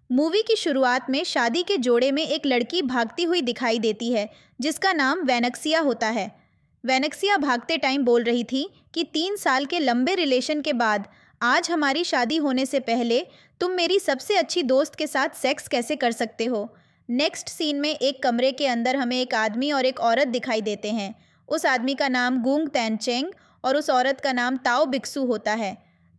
Movie की शुरुआत में शादी के जोड़े में एक लड़की भागती हुई दिखाई देती है जिसका नाम वैनक्सिया होता है। वैनक्सिया भागते टाइम बोल रही थी कि 3 साल के लंबे रिलेशन के बाद आज हमारी शादी होने से पहले तुम मेरी सबसे अच्छी दोस्त के साथ सेक्स कैसे कर सकते हो। नेक्स्ट सीन में एक कमरे के अंदर हमें एक आदमी और एक औरत दिखाई देते हैं। उस आदमी का नाम गुंग तैनचेंग और उस औरत का नाम ताओ बिक्सू होता है।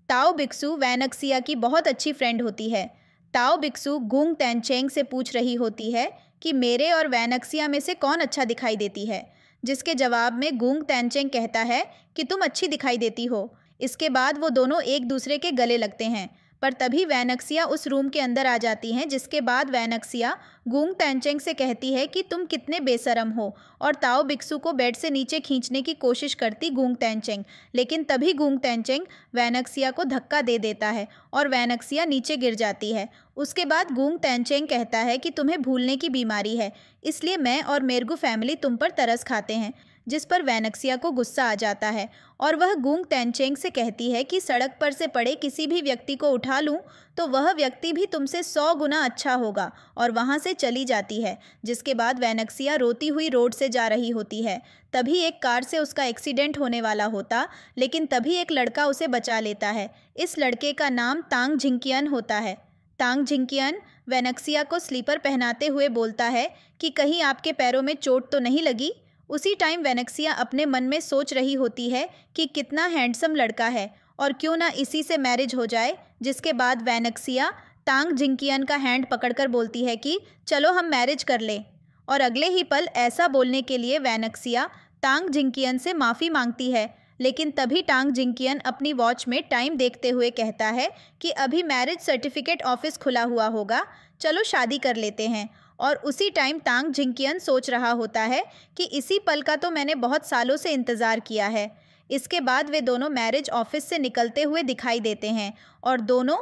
ताओ बिक्सू वैनक्सिया की बहुत अच्छी फ्रेंड होती है। ताओ बिक्सू गुंग तैनचेंग से पूछ रही होती है कि मेरे और वैनक्सिया में से कौन अच्छा दिखाई देती है, जिसके जवाब में गुंग तैनचेंग कहता है कि तुम अच्छी दिखाई देती हो। इसके बाद वो दोनों एक दूसरे के गले लगते हैं, पर तभी वैनक्सिया उस रूम के अंदर आ जाती हैं, जिसके बाद वैनक्सिया गुंग तैनचेंग से कहती है कि तुम कितने बेशरम हो, और ताओ बिक्सू को बेड से नीचे खींचने की कोशिश करती गुंग तैनचेंग, लेकिन तभी गुंग तैनचेंग वैनक्सिया को धक्का दे देता है और वैनक्सिया नीचे गिर जाती है। उसके बाद गुंग तैनचेंग कहता है कि तुम्हें भूलने की बीमारी है, इसलिए मैं और मेरगू फैमिली तुम पर तरस खाते हैं, जिस पर वैनक्सिया को गुस्सा आ जाता है और वह गुंग तैनचेंग से कहती है कि सड़क पर से पड़े किसी भी व्यक्ति को उठा लूं तो वह व्यक्ति भी तुमसे 100 गुना अच्छा होगा, और वहां से चली जाती है। जिसके बाद वैनक्सिया रोती हुई रोड से जा रही होती है। तभी एक कार से उसका एक्सीडेंट होने वाला होता, लेकिन तभी एक लड़का उसे बचा लेता है। इस लड़के का नाम तांग झिंकियन होता है। तांग झिंकियन वैनक्सिया को स्लीपर पहनाते हुए बोलता है कि कहीं आपके पैरों में चोट तो नहीं लगी। उसी टाइम वैनक्सिया अपने मन में सोच रही होती है कि कितना हैंडसम लड़का है और क्यों ना इसी से मैरिज हो जाए। जिसके बाद वैनक्सिया तांग झिंकियन का हैंड पकड़कर बोलती है कि चलो हम मैरिज कर लें, और अगले ही पल ऐसा बोलने के लिए वैनक्सिया तांग झिंकियन से माफ़ी मांगती है, लेकिन तभी तांग झिंकियन अपनी वॉच में टाइम देखते हुए कहता है कि अभी मैरिज सर्टिफिकेट ऑफिस खुला हुआ होगा, चलो शादी कर लेते हैं। और उसी टाइम तांग झिंकियन सोच रहा होता है कि इसी पल का तो मैंने बहुत सालों से इंतज़ार किया है। इसके बाद वे दोनों मैरिज ऑफिस से निकलते हुए दिखाई देते हैं और दोनों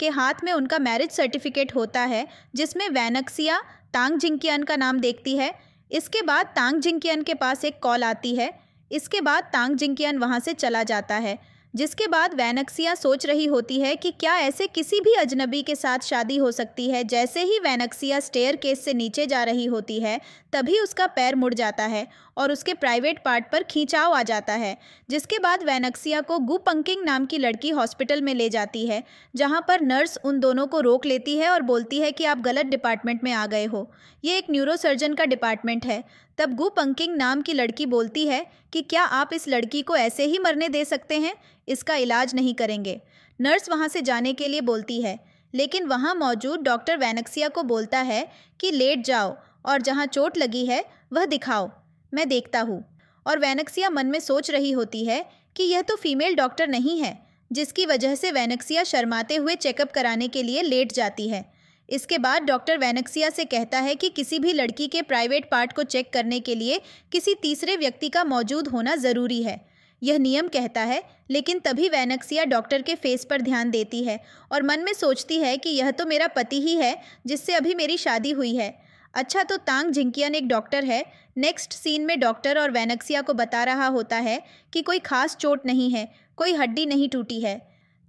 के हाथ में उनका मैरिज सर्टिफिकेट होता है, जिसमें वैनक्सिया तांग झिंकियन का नाम देखती है। इसके बाद तांग झिंकियन के पास एक कॉल आती है। इसके बाद तांग झिंकियन वहाँ से चला जाता है। जिसके बाद वैनक्सिया सोच रही होती है कि क्या ऐसे किसी भी अजनबी के साथ शादी हो सकती है। जैसे ही वैनक्सिया स्टेयर केस से नीचे जा रही होती है, तभी उसका पैर मुड़ जाता है और उसके प्राइवेट पार्ट पर खींचाव आ जाता है। जिसके बाद वैनक्सिया को गु पंकिंग नाम की लड़की हॉस्पिटल में ले जाती है, जहां पर नर्स उन दोनों को रोक लेती है और बोलती है कि आप गलत डिपार्टमेंट में आ गए हो, ये एक न्यूरोसर्जन का डिपार्टमेंट है। तब गु पंकिंग नाम की लड़की बोलती है कि क्या आप इस लड़की को ऐसे ही मरने दे सकते हैं, इसका इलाज नहीं करेंगे। नर्स वहां से जाने के लिए बोलती है, लेकिन वहां मौजूद डॉक्टर वैनक्सिया को बोलता है कि लेट जाओ और जहां चोट लगी है वह दिखाओ, मैं देखता हूँ। और वैनक्सिया मन में सोच रही होती है कि यह तो फीमेल डॉक्टर नहीं है, जिसकी वजह से वैनक्सिया शर्माते हुए चेकअप कराने के लिए लेट जाती है। इसके बाद डॉक्टर वैनक्सिया से कहता है कि किसी भी लड़की के प्राइवेट पार्ट को चेक करने के लिए किसी तीसरे व्यक्ति का मौजूद होना ज़रूरी है, यह नियम कहता है। लेकिन तभी वैनक्सिया डॉक्टर के फेस पर ध्यान देती है और मन में सोचती है कि यह तो मेरा पति ही है जिससे अभी मेरी शादी हुई है। अच्छा, तो तांग झिंकियन एक डॉक्टर है। नेक्स्ट सीन में डॉक्टर और वैनक्सिया को बता रहा होता है कि कोई खास चोट नहीं है, कोई हड्डी नहीं टूटी है।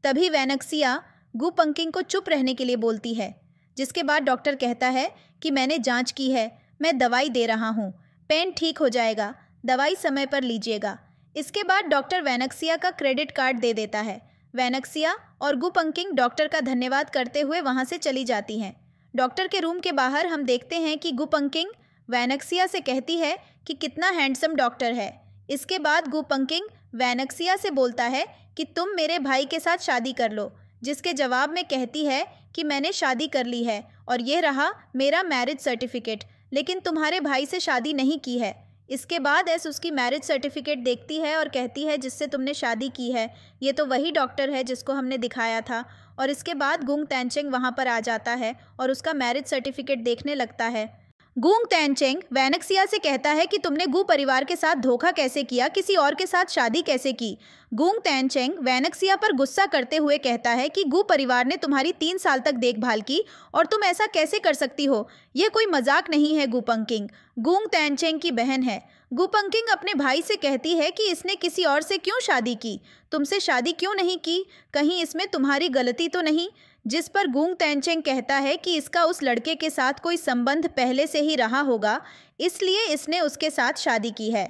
तभी वैनक्सिया गु पंकिंग को चुप रहने के लिए बोलती है। जिसके बाद डॉक्टर कहता है कि मैंने जांच की है, मैं दवाई दे रहा हूँ, पेन ठीक हो जाएगा, दवाई समय पर लीजिएगा। इसके बाद डॉक्टर वैनक्सिया का क्रेडिट कार्ड दे देता है। वैनक्सिया और गु पंकिंग डॉक्टर का धन्यवाद करते हुए वहाँ से चली जाती हैं। डॉक्टर के रूम के बाहर हम देखते हैं कि गु पंकिंग वैनक्सिया से कहती है कि कितना हैंडसम डॉक्टर है। इसके बाद गु पंकिंग वैनक्सिया से बोलता है कि तुम मेरे भाई के साथ शादी कर लो, जिसके जवाब में कहती है कि मैंने शादी कर ली है और ये रहा मेरा मैरिज सर्टिफिकेट, लेकिन तुम्हारे भाई से शादी नहीं की है। इसके बाद ऐस उसकी मैरिज सर्टिफिकेट देखती है और कहती है जिससे तुमने शादी की है ये तो वही डॉक्टर है जिसको हमने दिखाया था। और इसके बाद गुंग तैनचेंग वहाँ पर आ जाता है और उसका मैरिज सर्टिफिकेट देखने लगता है। गुंग तैनचेंग वैनक्सिया से कहता है कि तुमने गु परिवार के साथ धोखा कैसे किया, किसी और के साथ शादी कैसे की। गुंग तैनचेंग वैनक्सिया पर गुस्सा करते हुए कहता है कि गु परिवार ने तुम्हारी 3 साल तक देखभाल की और तुम ऐसा कैसे कर सकती हो, यह कोई मजाक नहीं है। गु पंकिंग गुंग तैनचेंग की बहन है। गु पंकिंग अपने भाई से कहती है कि इसने किसी और से क्यों शादी की, तुमसे शादी क्यों नहीं की, कहीं इसमें तुम्हारी गलती तो नहीं। जिस पर गुंग तेनचेंग कहता है कि इसका उस लड़के के साथ कोई संबंध पहले से ही रहा होगा, इसलिए इसने उसके साथ शादी की है।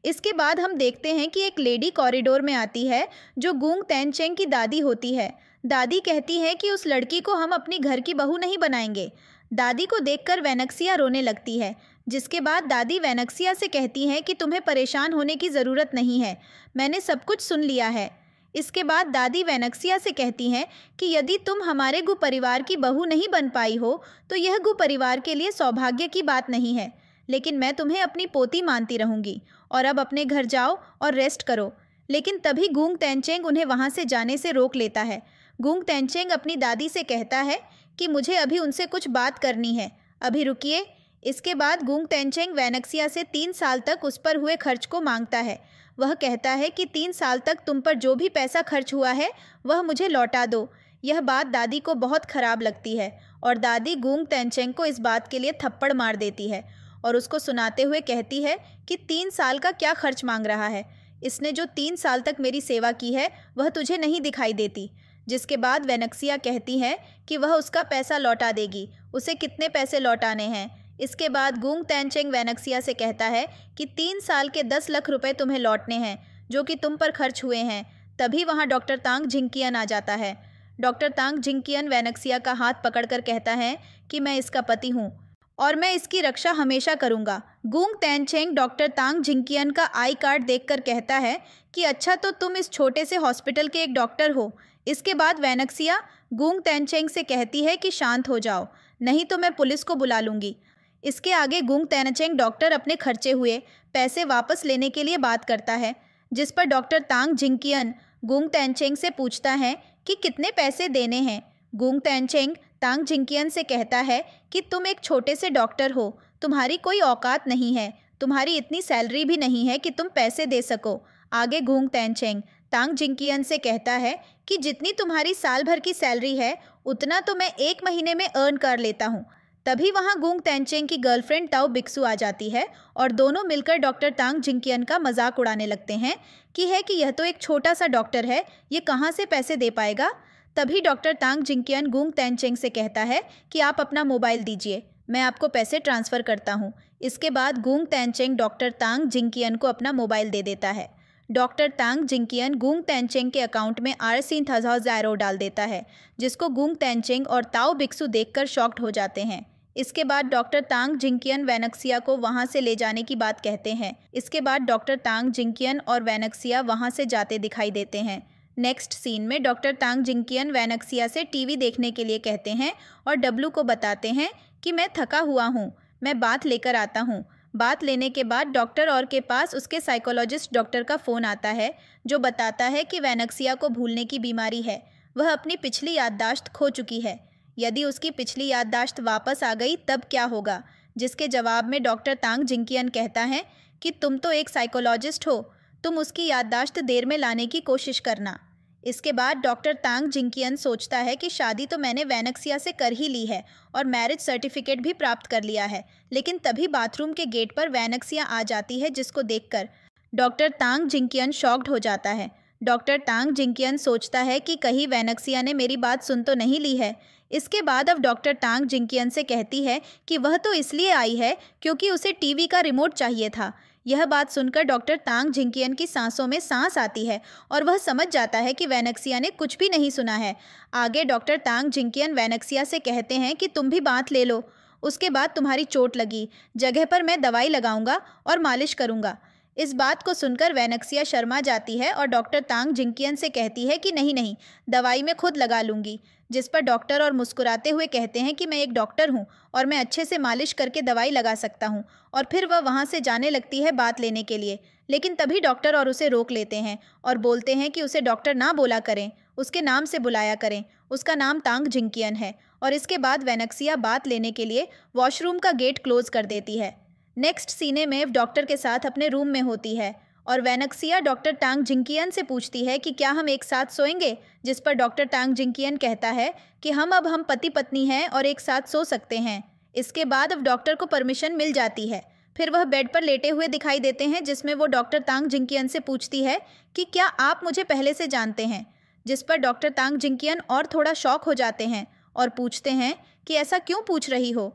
इसके बाद हम देखते हैं कि एक लेडी कॉरिडोर में आती है जो गुंग तेनचेंग की दादी होती है। दादी कहती है कि उस लड़की को हम अपनी घर की बहू नहीं बनाएंगे। दादी को देखकर वेनेक्सिया रोने लगती है, जिसके बाद दादी वेनेक्सिया से कहती हैं कि तुम्हें परेशान होने की ज़रूरत नहीं है, मैंने सब कुछ सुन लिया है। इसके बाद दादी वेनेक्सिया से कहती हैं कि यदि तुम हमारे गु परिवार की बहू नहीं बन पाई हो तो यह गु परिवार के लिए सौभाग्य की बात नहीं है, लेकिन मैं तुम्हें अपनी पोती मानती रहूँगी और अब अपने घर जाओ और रेस्ट करो। लेकिन तभी गुंग तेनचेंग उन्हें वहाँ से जाने से रोक लेता है। गुंग तेनचेंग अपनी दादी से कहता है कि मुझे अभी उनसे कुछ बात करनी है, अभी रुकिए। इसके बाद गुंग तेनचेंग वेनेक्सिया से 3 साल तक उस पर हुए खर्च को मांगता है। वह कहता है कि 3 साल तक तुम पर जो भी पैसा खर्च हुआ है वह मुझे लौटा दो। यह बात दादी को बहुत ख़राब लगती है और दादी गुंग तेनचेंग को इस बात के लिए थप्पड़ मार देती है और उसको सुनाते हुए कहती है कि 3 साल का क्या खर्च मांग रहा है, इसने जो 3 साल तक मेरी सेवा की है वह तुझे नहीं दिखाई देती। जिसके बाद वेनेक्सिया कहती है कि वह उसका पैसा लौटा देगी, उसे कितने पैसे लौटाने हैं। इसके बाद गुंग तेनचेंग वेनेक्सिया से कहता है कि 3 साल के 10 लाख रुपए तुम्हें लौटने हैं जो कि तुम पर खर्च हुए हैं। तभी वहाँ डॉक्टर तांग जिंगकियन आ जाता है। डॉक्टर तांग जिंगकियन वेनेक्सिया का हाथ पकड़कर कहता है कि मैं इसका पति हूँ और मैं इसकी रक्षा हमेशा करूँगा। गुंग तेनचेंग डॉक्टर तांग जिंगकियन का आई कार्ड देखकर कहता है कि अच्छा, तो तुम इस छोटे से हॉस्पिटल के एक डॉक्टर हो। इसके बाद वेनेक्सिया गुंग तेनचेंग से कहती है कि शांत हो जाओ, नहीं तो मैं पुलिस को बुला लूँगी। इसके आगे गुंग तेनचेंग डॉक्टर अपने खर्चे हुए पैसे वापस लेने के लिए बात करता है, जिस पर डॉक्टर तांग जिंगकियन गुंग तेनचेंग से पूछता है कि कितने पैसे देने हैं। गुंग तेनचेंग तांग जिंगकियन से कहता है कि तुम एक छोटे से डॉक्टर हो, तुम्हारी कोई औकात नहीं है, तुम्हारी इतनी सैलरी भी नहीं है कि तुम पैसे दे सको। आगे गुंग तेनचेंग तांग जिंगकियन से कहता है कि जितनी तुम्हारी साल भर की सैलरी है उतना तो मैं 1 महीने में अर्न कर लेता हूँ। तभी वहाँ गुंग तेनचेंग की गर्लफ्रेंड ताओ बिक्सू आ जाती है और दोनों मिलकर डॉक्टर तांग जिंगकियन का मजाक उड़ाने लगते हैं कि यह तो एक छोटा सा डॉक्टर है, ये कहाँ से पैसे दे पाएगा। तभी डॉक्टर तांग जिंगकियन गुंग तेनचेंग से कहता है कि आप अपना मोबाइल दीजिए, मैं आपको पैसे ट्रांसफ़र करता हूँ। इसके बाद गुंग तेनचेंग डॉक्टर तांग जिंगकियन को अपना मोबाइल दे देता है। डॉक्टर तांग जिंगकियन गुंग तेनचेंग के अकाउंट में 80,000 डाल देता है, जिसको गुंग तेनचेंग और ताओ बिक्सू देखकर शॉक्ड हो जाते हैं। इसके बाद डॉक्टर तांग जिंगकियन वेनेक्सिया को वहां से ले जाने की बात कहते हैं। इसके बाद डॉक्टर तांग जिंगकियन और वेनेक्सिया वहां से जाते दिखाई देते हैं। नेक्स्ट सीन में डॉक्टर तांग जिंगकियन वेनेक्सिया से टीवी देखने के लिए कहते हैं और डब्लू को बताते हैं कि मैं थका हुआ हूँ, मैं बात लेकर आता हूँ। बात लेने के बाद डॉक्टर और के पास उसके साइकोलॉजिस्ट डॉक्टर का फ़ोन आता है, जो बताता है कि वेनेक्सिया को भूलने की बीमारी है, वह अपनी पिछली याददाश्त खो चुकी है। यदि उसकी पिछली याददाश्त वापस आ गई तब क्या होगा। जिसके जवाब में डॉक्टर तांग जिंगकियन कहता है कि तुम तो एक साइकोलॉजिस्ट हो, तुम उसकी याददाश्त देर में लाने की कोशिश करना। इसके बाद डॉक्टर तांग जिंगकियन सोचता है कि शादी तो मैंने वेनेक्सिया से कर ही ली है और मैरिज सर्टिफिकेट भी प्राप्त कर लिया है, लेकिन तभी बाथरूम के गेट पर वेनेक्सिया आ जाती है, जिसको देखकर डॉक्टर तांग जिंगकियन शॉक्ड हो जाता है। डॉक्टर तांग जिंगकियन सोचता है कि कहीं वेनेक्सिया ने मेरी बात सुन तो नहीं ली है। इसके बाद अब डॉक्टर तांग जिंगकियन से कहती है कि वह तो इसलिए आई है क्योंकि उसे टीवी का रिमोट चाहिए था। यह बात सुनकर डॉक्टर तांग जिंगकियन की सांसों में सांस आती है और वह समझ जाता है कि वेनेक्सिया ने कुछ भी नहीं सुना है। आगे डॉक्टर तांग जिंगकियन वेनेक्सिया से कहते हैं कि तुम भी बात ले लो, उसके बाद तुम्हारी चोट लगी जगह पर मैं दवाई लगाऊंगा और मालिश करूंगा। इस बात को सुनकर वेनेक्सिया शर्मा जाती है और डॉक्टर तांग जिंगकियन से कहती है कि नहीं नहीं, दवाई मैं खुद लगा लूँगी। जिस पर डॉक्टर और मुस्कुराते हुए कहते हैं कि मैं एक डॉक्टर हूँ और मैं अच्छे से मालिश करके दवाई लगा सकता हूँ। और फिर वह वहाँ से जाने लगती है बात लेने के लिए, लेकिन तभी डॉक्टर और उसे रोक लेते हैं और बोलते हैं कि उसे डॉक्टर ना बोला करें, उसके नाम से बुलाया करें, उसका नाम तांग जिंगकियन है। और इसके बाद वेनेक्सिया बात लेने के लिए वॉशरूम का गेट क्लोज कर देती है। नेक्स्ट सीने में डॉक्टर के साथ अपने रूम में होती है और वेनेक्सिया डॉक्टर तांग जिंगकियन से पूछती है कि क्या हम एक साथ सोएंगे, जिस पर डॉक्टर तांग जिंगकियन कहता है कि हम पति पत्नी हैं और एक साथ सो सकते हैं। इसके बाद अब डॉक्टर को परमिशन मिल जाती है। फिर वह बेड पर लेटे हुए दिखाई देते हैं, जिसमें वो डॉक्टर तांग जिंगकियन से पूछती है कि क्या आप मुझे पहले से जानते हैं। जिस पर डॉक्टर तांग जिंकियन और थोड़ा शॉक हो जाते हैं और पूछते हैं कि ऐसा क्यों पूछ रही हो।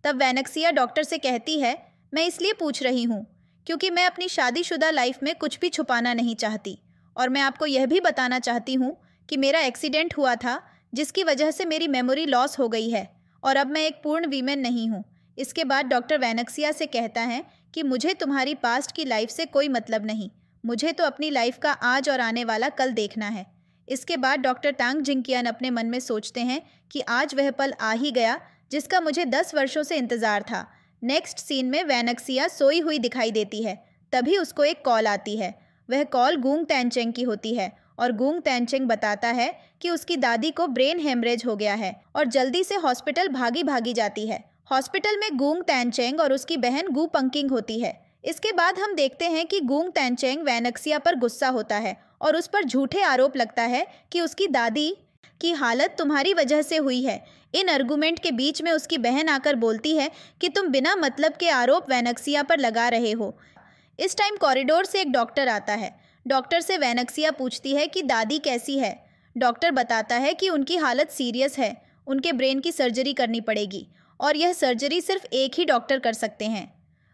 तब वैनेक्सिया डॉक्टर से कहती है, मैं इसलिए पूछ रही हूँ क्योंकि मैं अपनी शादीशुदा लाइफ में कुछ भी छुपाना नहीं चाहती, और मैं आपको यह भी बताना चाहती हूँ कि मेरा एक्सीडेंट हुआ था जिसकी वजह से मेरी मेमोरी लॉस हो गई है और अब मैं एक पूर्ण वीमेन नहीं हूँ। इसके बाद डॉक्टर वैनेक्सिया से कहता है कि मुझे तुम्हारी पास्ट की लाइफ से कोई मतलब नहीं, मुझे तो अपनी लाइफ का आज और आने वाला कल देखना है। इसके बाद डॉक्टर तांग जिंकियन अपने मन में सोचते हैं कि आज वह पल आ ही गया जिसका मुझे 10 वर्षों से इंतज़ार था। नेक्स्ट सीन में वैनेक्सिया सोई हुई दिखाई देती है। तभी उसको एक कॉल आती है। वह कॉल गुंग तैनचेंग की होती है और गुंग तैनचेंग बताता है कि उसकी दादी को ब्रेन हेमरेज हो गया है और जल्दी से हॉस्पिटल भागी भागी जाती है। हॉस्पिटल में गुंग तैनचेंग और उसकी बहन गु पंकिंग होती है। इसके बाद हम देखते हैं कि गुंग तैनचेंग वैनेक्सिया पर गुस्सा होता है और उस पर झूठे आरोप लगता है कि उसकी दादी की हालत तुम्हारी वजह से हुई है। इन आर्गुमेंट के बीच में उसकी बहन आकर बोलती है कि तुम बिना मतलब के आरोप वैनेक्सिया पर लगा रहे हो। इस टाइम कॉरिडोर से एक डॉक्टर आता है। डॉक्टर से वैनेक्सिया पूछती है कि दादी कैसी है। डॉक्टर बताता है कि उनकी हालत सीरियस है, उनके ब्रेन की सर्जरी करनी पड़ेगी और यह सर्जरी सिर्फ एक ही डॉक्टर कर सकते हैं।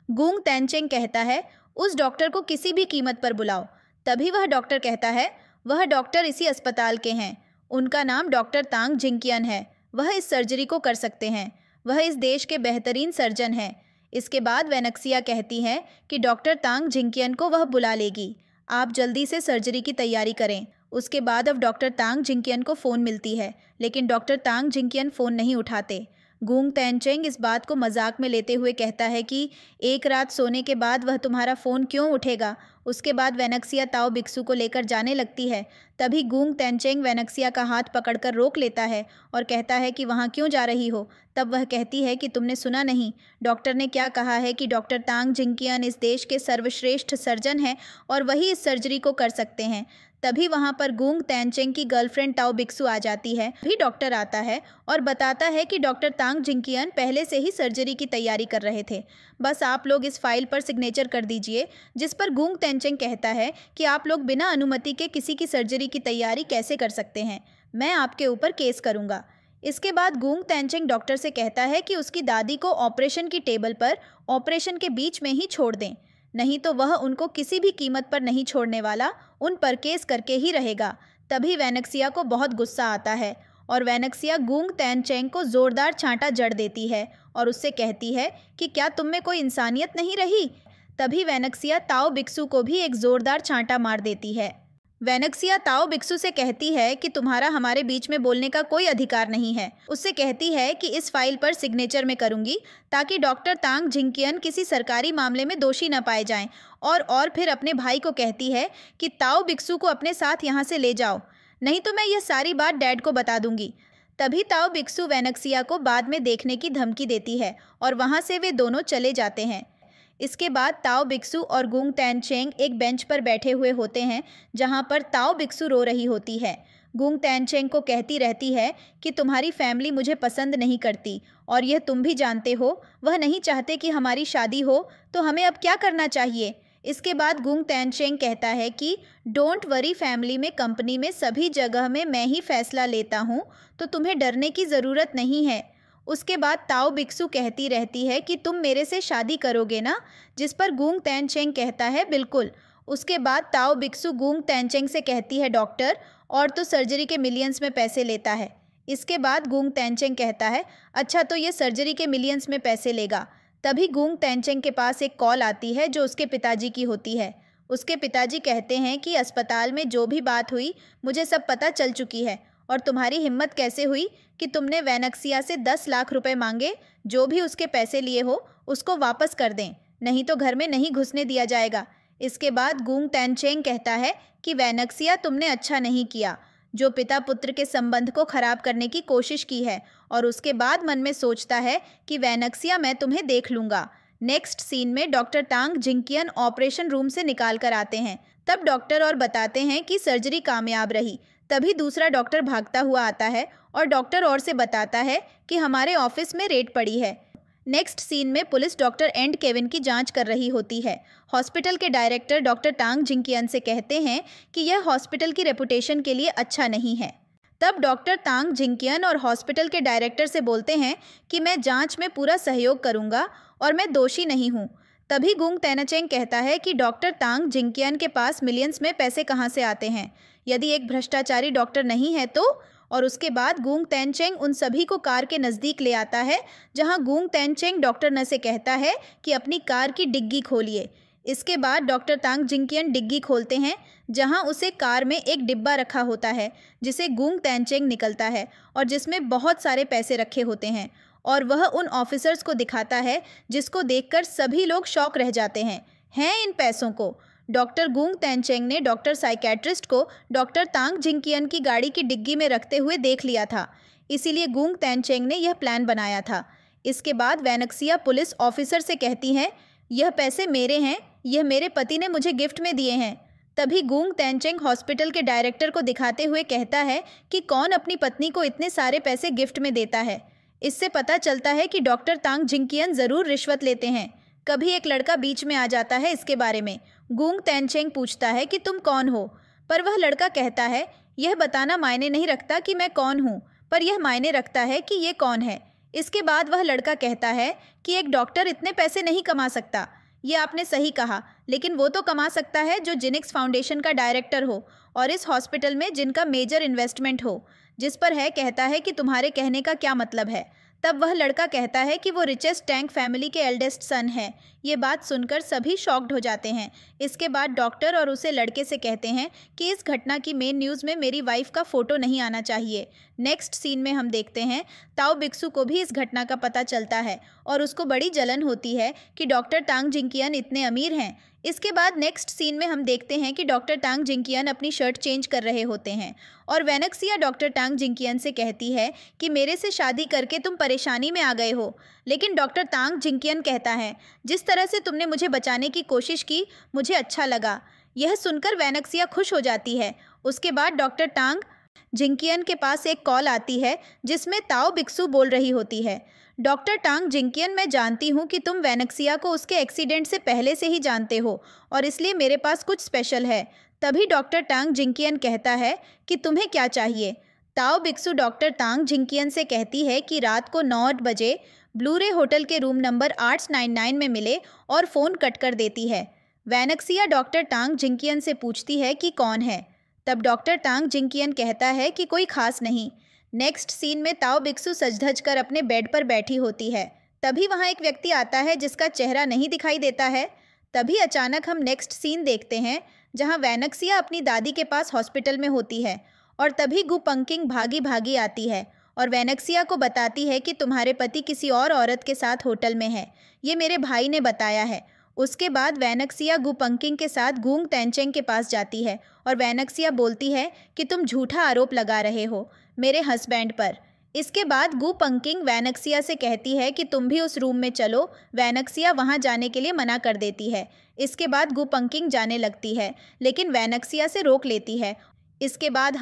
गुंग तैनचेंग कहता है, उस डॉक्टर को किसी भी कीमत पर बुलाओ। तभी वह डॉक्टर कहता है, वह डॉक्टर इसी अस्पताल के हैं, उनका नाम डॉक्टर तांग जिंकियन है, वह इस सर्जरी को कर सकते हैं, वह इस देश के बेहतरीन सर्जन हैं। इसके बाद वैनेक्सिया कहती है कि डॉक्टर तांग जिंकियन को वह बुला लेगी, आप जल्दी से सर्जरी की तैयारी करें। उसके बाद अब डॉक्टर तांग जिंकियन को फ़ोन मिलती है, लेकिन डॉक्टर तांग जिंकियन फ़ोन नहीं उठाते। गुंग तैनचेंग इस बात को मजाक में लेते हुए कहता है कि एक रात सोने के बाद वह तुम्हारा फ़ोन क्यों उठेगा। उसके बाद वैनेक्सिया ताओ बिक्सू को लेकर जाने लगती है। तभी गुंग तैनचेंग वैनेक्सिया का हाथ पकड़कर रोक लेता है और कहता है कि वहाँ क्यों जा रही हो। तब वह कहती है कि तुमने सुना नहीं, डॉक्टर ने क्या कहा है कि डॉक्टर तांग जिंकियन इस देश के सर्वश्रेष्ठ सर्जन हैं और वही इस सर्जरी को कर सकते हैं। तभी वहाँ पर गुंग तैनचेंग की गर्लफ्रेंड ताओ बिक्सू आ जाती है। भी डॉक्टर आता है और बताता है कि डॉक्टर तांग जिंकियन पहले से ही सर्जरी की तैयारी कर रहे थे, बस आप लोग इस फाइल पर सिग्नेचर कर दीजिए। जिस पर गुंग तैनचेंग कहता है कि आप लोग बिना अनुमति के किसी की सर्जरी की तैयारी कैसे कर सकते हैं, मैं आपके ऊपर केस करूँगा। इसके बाद गुंग तैनचेंग डॉक्टर से कहता है कि उसकी दादी को ऑपरेशन की टेबल पर ऑपरेशन के बीच में ही छोड़ दें, नहीं तो वह उनको किसी भी कीमत पर नहीं छोड़ने वाला, उन पर केस करके ही रहेगा। तभी वैनेक्सिया को बहुत गुस्सा आता है और वैनेक्सिया गुंग तैनचेंग को ज़ोरदार छांटा जड़ देती है और उससे कहती है कि क्या तुम में कोई इंसानियत नहीं रही। तभी वैनेक्सिया ताओ बिक्सू को भी एक ज़ोरदार छांटा मार देती है। वैनेक्सिया ताओ बिक्सू से कहती है कि तुम्हारा हमारे बीच में बोलने का कोई अधिकार नहीं है। उससे कहती है कि इस फाइल पर सिग्नेचर मैं करूंगी ताकि डॉक्टर तांग जिंकियन किसी सरकारी मामले में दोषी न पाए जाएं, और फिर अपने भाई को कहती है कि ताओ बिक्सू को अपने साथ यहाँ से ले जाओ, नहीं तो मैं यह सारी बात डैड को बता दूंगी। तभी ताओ बिक्सू वैनेक्सिया को बाद में देखने की धमकी देती है और वहाँ से वे दोनों चले जाते हैं। इसके बाद ताओ बिक्सू और गुंग तैनचेंग एक बेंच पर बैठे हुए होते हैं जहां पर ताओ बिक्सू रो रही होती है। गुंग तैनचेंग को कहती रहती है कि तुम्हारी फैमिली मुझे पसंद नहीं करती और यह तुम भी जानते हो, वह नहीं चाहते कि हमारी शादी हो, तो हमें अब क्या करना चाहिए। इसके बाद गुंग तैनचेंग कहता है कि डोंट वरी, फैमिली में, कंपनी में, सभी जगह में मैं ही फैसला लेता हूँ, तो तुम्हें डरने की ज़रूरत नहीं है। उसके बाद ताओ बिक्सू कहती रहती है कि तुम मेरे से शादी करोगे ना, जिस पर गुंग तैनचेंग कहता है बिल्कुल। उसके बाद ताओ बिक्सू गुंग तैनचेंग से कहती है डॉक्टर और तो सर्जरी के मिलियंस में पैसे लेता है। इसके बाद गुंग तैनचेंग कहता है अच्छा तो ये सर्जरी के मिलियंस में पैसे लेगा। तभी गुंग तैनचेंग के पास एक कॉल आती है जो उसके पिताजी की होती है। उसके पिताजी कहते हैं कि अस्पताल में जो भी बात हुई मुझे सब पता चल चुकी है और तुम्हारी हिम्मत कैसे हुई कि तुमने वैनेक्सिया से 10 लाख रुपए मांगे, जो भी उसके पैसे लिए हो उसको वापस कर दें, नहीं तो घर में नहीं घुसने दिया जाएगा। इसके बाद गुंग तैनचेंग कहता है कि वैनेक्सिया तुमने अच्छा नहीं किया, जो पिता पुत्र के संबंध को खराब करने की कोशिश की है, और उसके बाद मन में सोचता है कि वैनेक्सिया मैं तुम्हें देख लूँगा। नेक्स्ट सीन में डॉक्टर तांग जिंकियन ऑपरेशन रूम से निकाल कर आते हैं। तब डॉक्टर और बताते हैं कि सर्जरी कामयाब रही। तभी दूसरा डॉक्टर भागता हुआ आता है और डॉक्टर और से बताता है कि हमारे ऑफिस में रेड पड़ी है। नेक्स्ट सीन में पुलिस डॉक्टर एंड केविन की जांच कर रही होती है। हॉस्पिटल के डायरेक्टर डॉक्टर टांग जिंकियन से कहते हैं कि यह हॉस्पिटल की रेपुटेशन के लिए अच्छा नहीं है। तब डॉक्टर तांग जिंकियन और हॉस्पिटल के डायरेक्टर से बोलते हैं कि मैं जांच में पूरा सहयोग करूंगा और मैं दोषी नहीं हूं। तभी गुंग तेनाचेंग कहता है कि डॉक्टर तांग जिंकियन के पास मिलियंस में पैसे कहां से आते हैं, यदि एक भ्रष्टाचारी डॉक्टर नहीं है तो। और उसके बाद गुंग तेनचेंग उन सभी को कार के नज़दीक ले आता है, जहां गुंग तेनचेंग डॉक्टर न से कहता है कि अपनी कार की डिग्गी खोलिए। इसके बाद डॉक्टर तांग जिंकियन डिग्गी खोलते हैं, जहां उसे कार में एक डिब्बा रखा होता है जिसे गुंग तेनचेंग निकलता है और जिसमें बहुत सारे पैसे रखे होते हैं, और वह उन ऑफिसर्स को दिखाता है, जिसको देखकर सभी लोग शॉक रह जाते हैं इन पैसों को। डॉक्टर गुंग तेनचेंग ने डॉक्टर साइकेट्रिस्ट को डॉक्टर तांग जिंकियन की गाड़ी की डिग्गी में रखते हुए देख लिया था, इसीलिए गुंग तेनचेंग ने यह प्लान बनाया था। इसके बाद वैनक्सिया पुलिस ऑफिसर से कहती हैं, यह पैसे मेरे हैं, यह मेरे पति ने मुझे गिफ्ट में दिए हैं। तभी गुंग तेनचेंग हॉस्पिटल के डायरेक्टर को दिखाते हुए कहता है कि कौन अपनी पत्नी को इतने सारे पैसे गिफ्ट में देता है। इससे पता चलता है कि डॉक्टर तांग जिंकियन ज़रूर रिश्वत लेते हैं। कभी एक लड़का बीच में आ जाता है इसके बारे में। गुंग तेनचेंग पूछता है कि तुम कौन हो, पर वह लड़का कहता है, यह बताना मायने नहीं रखता कि मैं कौन हूँ, पर यह मायने रखता है कि ये कौन है। इसके बाद वह लड़का कहता है कि एक डॉक्टर इतने पैसे नहीं कमा सकता। ये आपने सही कहा, लेकिन वो तो कमा सकता है जो जिनिक्स फाउंडेशन का डायरेक्टर हो और इस हॉस्पिटल में जिनका मेजर इन्वेस्टमेंट हो। जिस पर है कहता है कि तुम्हारे कहने का क्या मतलब है। तब वह लड़का कहता है कि वो रिचेस्ट टैंक फैमिली के एल्डेस्ट सन है। ये बात सुनकर सभी शॉक्ड हो जाते हैं। इसके बाद डॉक्टर और उसे लड़के से कहते हैं कि इस घटना की मेन न्यूज़ में मेरी वाइफ का फ़ोटो नहीं आना चाहिए। नेक्स्ट सीन में हम देखते हैं ताओ बिक्सू को भी इस घटना का पता चलता है और उसको बड़ी जलन होती है कि डॉक्टर तांग जिंकियन इतने अमीर हैं। इसके बाद नेक्स्ट सीन में हम देखते हैं कि डॉक्टर तांग जिंकियन अपनी शर्ट चेंज कर रहे होते हैं और वैनक्सिया डॉक्टर तांग जिंकियन से कहती है कि मेरे से शादी करके तुम परेशानी में आ गए हो। लेकिन डॉक्टर तांग जिंकियन कहता है, जिस तरह से तुमने मुझे बचाने की कोशिश की मुझे अच्छा लगा। यह सुनकर वैनक्सिया खुश हो जाती है। उसके बाद डॉक्टर तांग जिंकियन के पास एक कॉल आती है जिसमें ताओ बिक्सू बोल रही होती है, डॉक्टर टांग जिंकियन, मैं जानती हूँ कि तुम वैनक्सिया को उसके एक्सीडेंट से पहले से ही जानते हो और इसलिए मेरे पास कुछ स्पेशल है। तभी डॉक्टर टांग जिंकियन कहता है कि तुम्हें क्या चाहिए। ताओ बिक्सू डॉक्टर तांग जिंकियन से कहती है कि रात को 9 बजे ब्लूरे होटल के रूम नंबर 899 में मिले और फ़ोन कट कर देती है। वैनक्सिया डॉक्टर टांग जिंकियन से पूछती है कि कौन है। तब डॉक्टर टांग जिंकियन कहता है कि कोई खास नहीं। नेक्स्ट सीन में ताओ बिक्सू सज धज कर अपने बेड पर बैठी होती है। तभी वहाँ एक व्यक्ति आता है जिसका चेहरा नहीं दिखाई देता है। तभी अचानक हम नेक्स्ट सीन देखते हैं जहाँ वैनक्सिया अपनी दादी के पास हॉस्पिटल में होती है और तभी गु पंकिंग भागी भागी आती है और वैनक्सिया को बताती है कि तुम्हारे पति किसी और औरत के साथ होटल में है, ये मेरे भाई ने बताया है। उसके बाद वैनक्सिया गु पंकिंग के साथ गुंग तेनचेंग के पास जाती है और वैनक्सिया बोलती है कि तुम झूठा आरोप लगा रहे हो मेरे हस्बैंड पर। इसके बाद गु पंकिंग वैनक्सिया से कहती है कि तुम भी उस रूम में चलो। वैनक्सिया वहां जाने के लिए मना कर देती है। इसके बाद गु पंकिंग जाने लगती है लेकिन वैनक्सिया से रोक लेती है। इसके बाद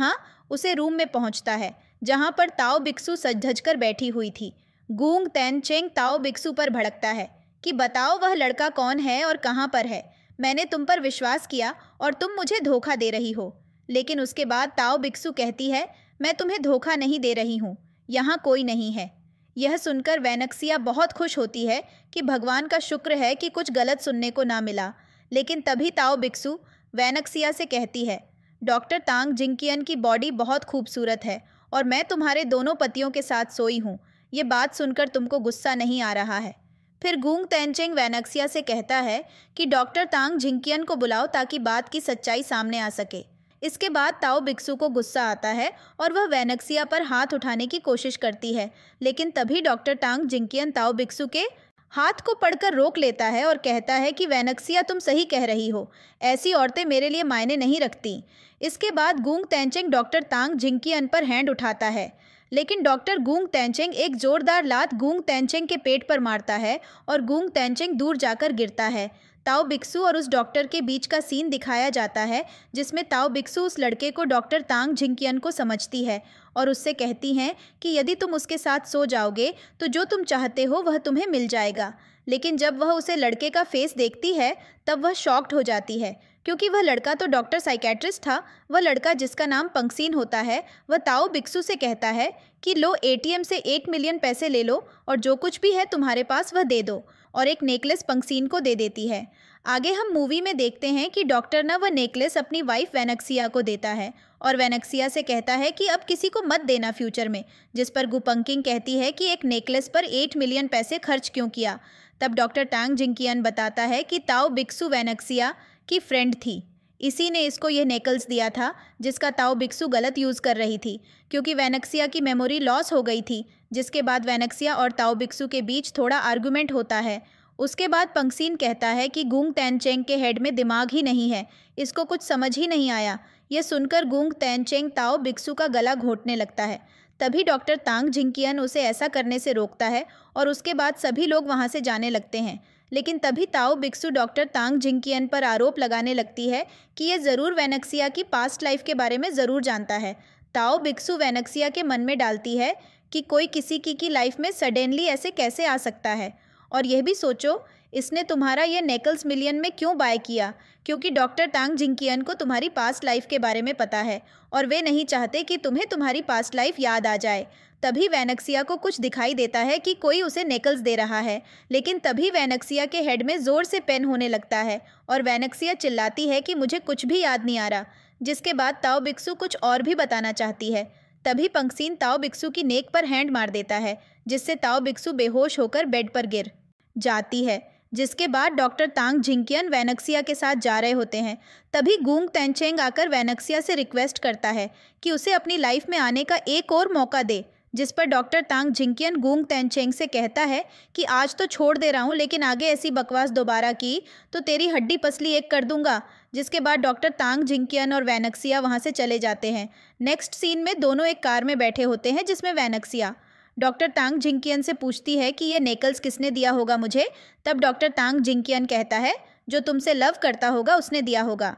उसे रूम में पहुंचता है जहां पर ताओ बिक्सू सज धज कर बैठी हुई थी। गुंग तेनचेंग ताओ बिक्सू पर भड़कता है कि बताओ वह लड़का कौन है और कहाँ पर है। मैंने तुम पर विश्वास किया और तुम मुझे धोखा दे रही हो। लेकिन उसके बाद ताओ बिक्सू कहती है, मैं तुम्हें धोखा नहीं दे रही हूँ, यहाँ कोई नहीं है। यह सुनकर वैनक्सिया बहुत खुश होती है कि भगवान का शुक्र है कि कुछ गलत सुनने को ना मिला। लेकिन तभी ताओ बिक्सू वैनक्सिया से कहती है, डॉक्टर तांग जिंकियन की बॉडी बहुत खूबसूरत है और मैं तुम्हारे दोनों पतियों के साथ सोई हूँ। ये बात सुनकर तुमको गुस्सा नहीं आ रहा है। फिर गुंग तेनचेंग वैनक्सिया से कहता है कि डॉक्टर तांग जिंकियन को बुलाओ ताकि बात की सच्चाई सामने आ सके। इसके बाद ताओ बिक्सू को गुस्सा आता है और वह वैनक्सिया पर हाथ उठाने की कोशिश करती है, लेकिन तभी डॉक्टर टांग जिंकियन ताओ बिक्सू के हाथ को पकड़कर रोक लेता है और कहता है कि वैनक्सिया तुम सही कह रही हो, ऐसी औरतें मेरे लिए मायने नहीं रखती। इसके बाद गुंग तेनचेंग डॉक्टर तांग जिंकियन पर हैंड उठाता है, लेकिन डॉक्टर गुंग तेनचेंग एक जोरदार लात गुंग तेनचेंग के पेट पर मारता है और गुंग तेनचेंग दूर जाकर गिरता है। ताओ बिक्सू और उस डॉक्टर के बीच का सीन दिखाया जाता है जिसमें ताओ बिक्सू उस लड़के को डॉक्टर तांग जिंकियन को समझती है और उससे कहती हैं कि यदि तुम उसके साथ सो जाओगे तो जो तुम चाहते हो वह तुम्हें मिल जाएगा। लेकिन जब वह उसे लड़के का फेस देखती है तब वह शॉक्ड हो जाती है, क्योंकि वह लड़का तो डॉक्टर साइकेट्रिस्ट था। वह लड़का, जिसका नाम पंक्सीन होता है, वह ताओ बिक्सू से कहता है कि लो, एटीएम से 1 मिलियन पैसे ले लो और जो कुछ भी है तुम्हारे पास वह दे दो, और एक नेकलेस पंक्सीन को दे देती है। आगे हम मूवी में देखते हैं कि डॉक्टर ना वह नेकलेस अपनी वाइफ वेनक्सिया को देता है और वेनक्सिया से कहता है कि अब किसी को मत देना फ्यूचर में, जिस पर गुपंकिंग कहती है कि एक नेकलेस पर 8 मिलियन पैसे खर्च क्यों किया। तब डॉक्टर टांग जिंकियन बताता है कि ताओ बिक्सू वेनक्सिया की फ्रेंड थी, इसी ने इसको यह नेकल्स दिया था जिसका ताओ बिक्सू गलत यूज़ कर रही थी, क्योंकि वेनक्सिया की मेमोरी लॉस हो गई थी। जिसके बाद वेनक्सिया और ताओ बिक्सू के बीच थोड़ा आर्गुमेंट होता है। उसके बाद पंक्सीन कहता है कि गूंग तैनचेंग के हेड में दिमाग ही नहीं है, इसको कुछ समझ ही नहीं आया। यह सुनकर गूंग तैनचेंग ताओ बिक्सू का गला घोंटने लगता है। तभी डॉक्टर तांग जिंकियन उसे ऐसा करने से रोकता है और उसके बाद सभी लोग वहाँ से जाने लगते हैं। लेकिन तभी ताओ बिक्सू डॉक्टर तांग जिंकियन पर आरोप लगाने लगती है कि यह ज़रूर वेनक्सिया की पास्ट लाइफ के बारे में ज़रूर जानता है। ताओ बिक्सू वेनक्सिया के मन में डालती है कि कोई किसी की लाइफ में सडनली ऐसे कैसे आ सकता है। और यह भी सोचो, इसने तुम्हारा यह नेकल्स मिलियन में क्यों बाय किया, क्योंकि डॉक्टर तांग जिंकियन को तुम्हारी पास्ट लाइफ के बारे में पता है और वे नहीं चाहते कि तुम्हें तुम्हारी पास्ट लाइफ याद आ जाए। तभी वेनक्सिया को कुछ दिखाई देता है कि कोई उसे नेकल्स दे रहा है, लेकिन तभी वेनक्सिया के हेड में ज़ोर से पेन होने लगता है और वेनक्सिया चिल्लाती है कि मुझे कुछ भी याद नहीं आ रहा। जिसके बाद ताओ बिक्सू कुछ और भी बताना चाहती है। तभी पंक्सीन ताओ बिक्सू की नेक पर हैंड मार देता है, जिससे ताओ बिक्सू बेहोश होकर बेड पर गिर जाती है। जिसके बाद डॉक्टर तांग जिंकियन वेनक्सिया के साथ जा रहे होते हैं। तभी गूंग तैनचेंग आकर वेनक्सिया से रिक्वेस्ट करता है कि उसे अपनी लाइफ में आने का एक और मौका दे, जिस पर डॉक्टर तांग जिंकियन गूंग तैनचेंग से कहता है कि आज तो छोड़ दे रहा हूँ, लेकिन आगे ऐसी बकवास दोबारा की तो तेरी हड्डी पसली एक कर दूंगा। जिसके बाद डॉक्टर तांग जिंकियन और वेनक्सिया वहाँ से चले जाते हैं। नेक्स्ट सीन में दोनों एक कार में बैठे होते हैं, जिसमें वेनक्सिया डॉक्टर तांग जिंकियन से पूछती है कि ये नेकल्स किसने दिया होगा मुझे। तब डॉक्टर तांग जिंकियन कहता है जो तुमसे लव करता होगा उसने दिया होगा।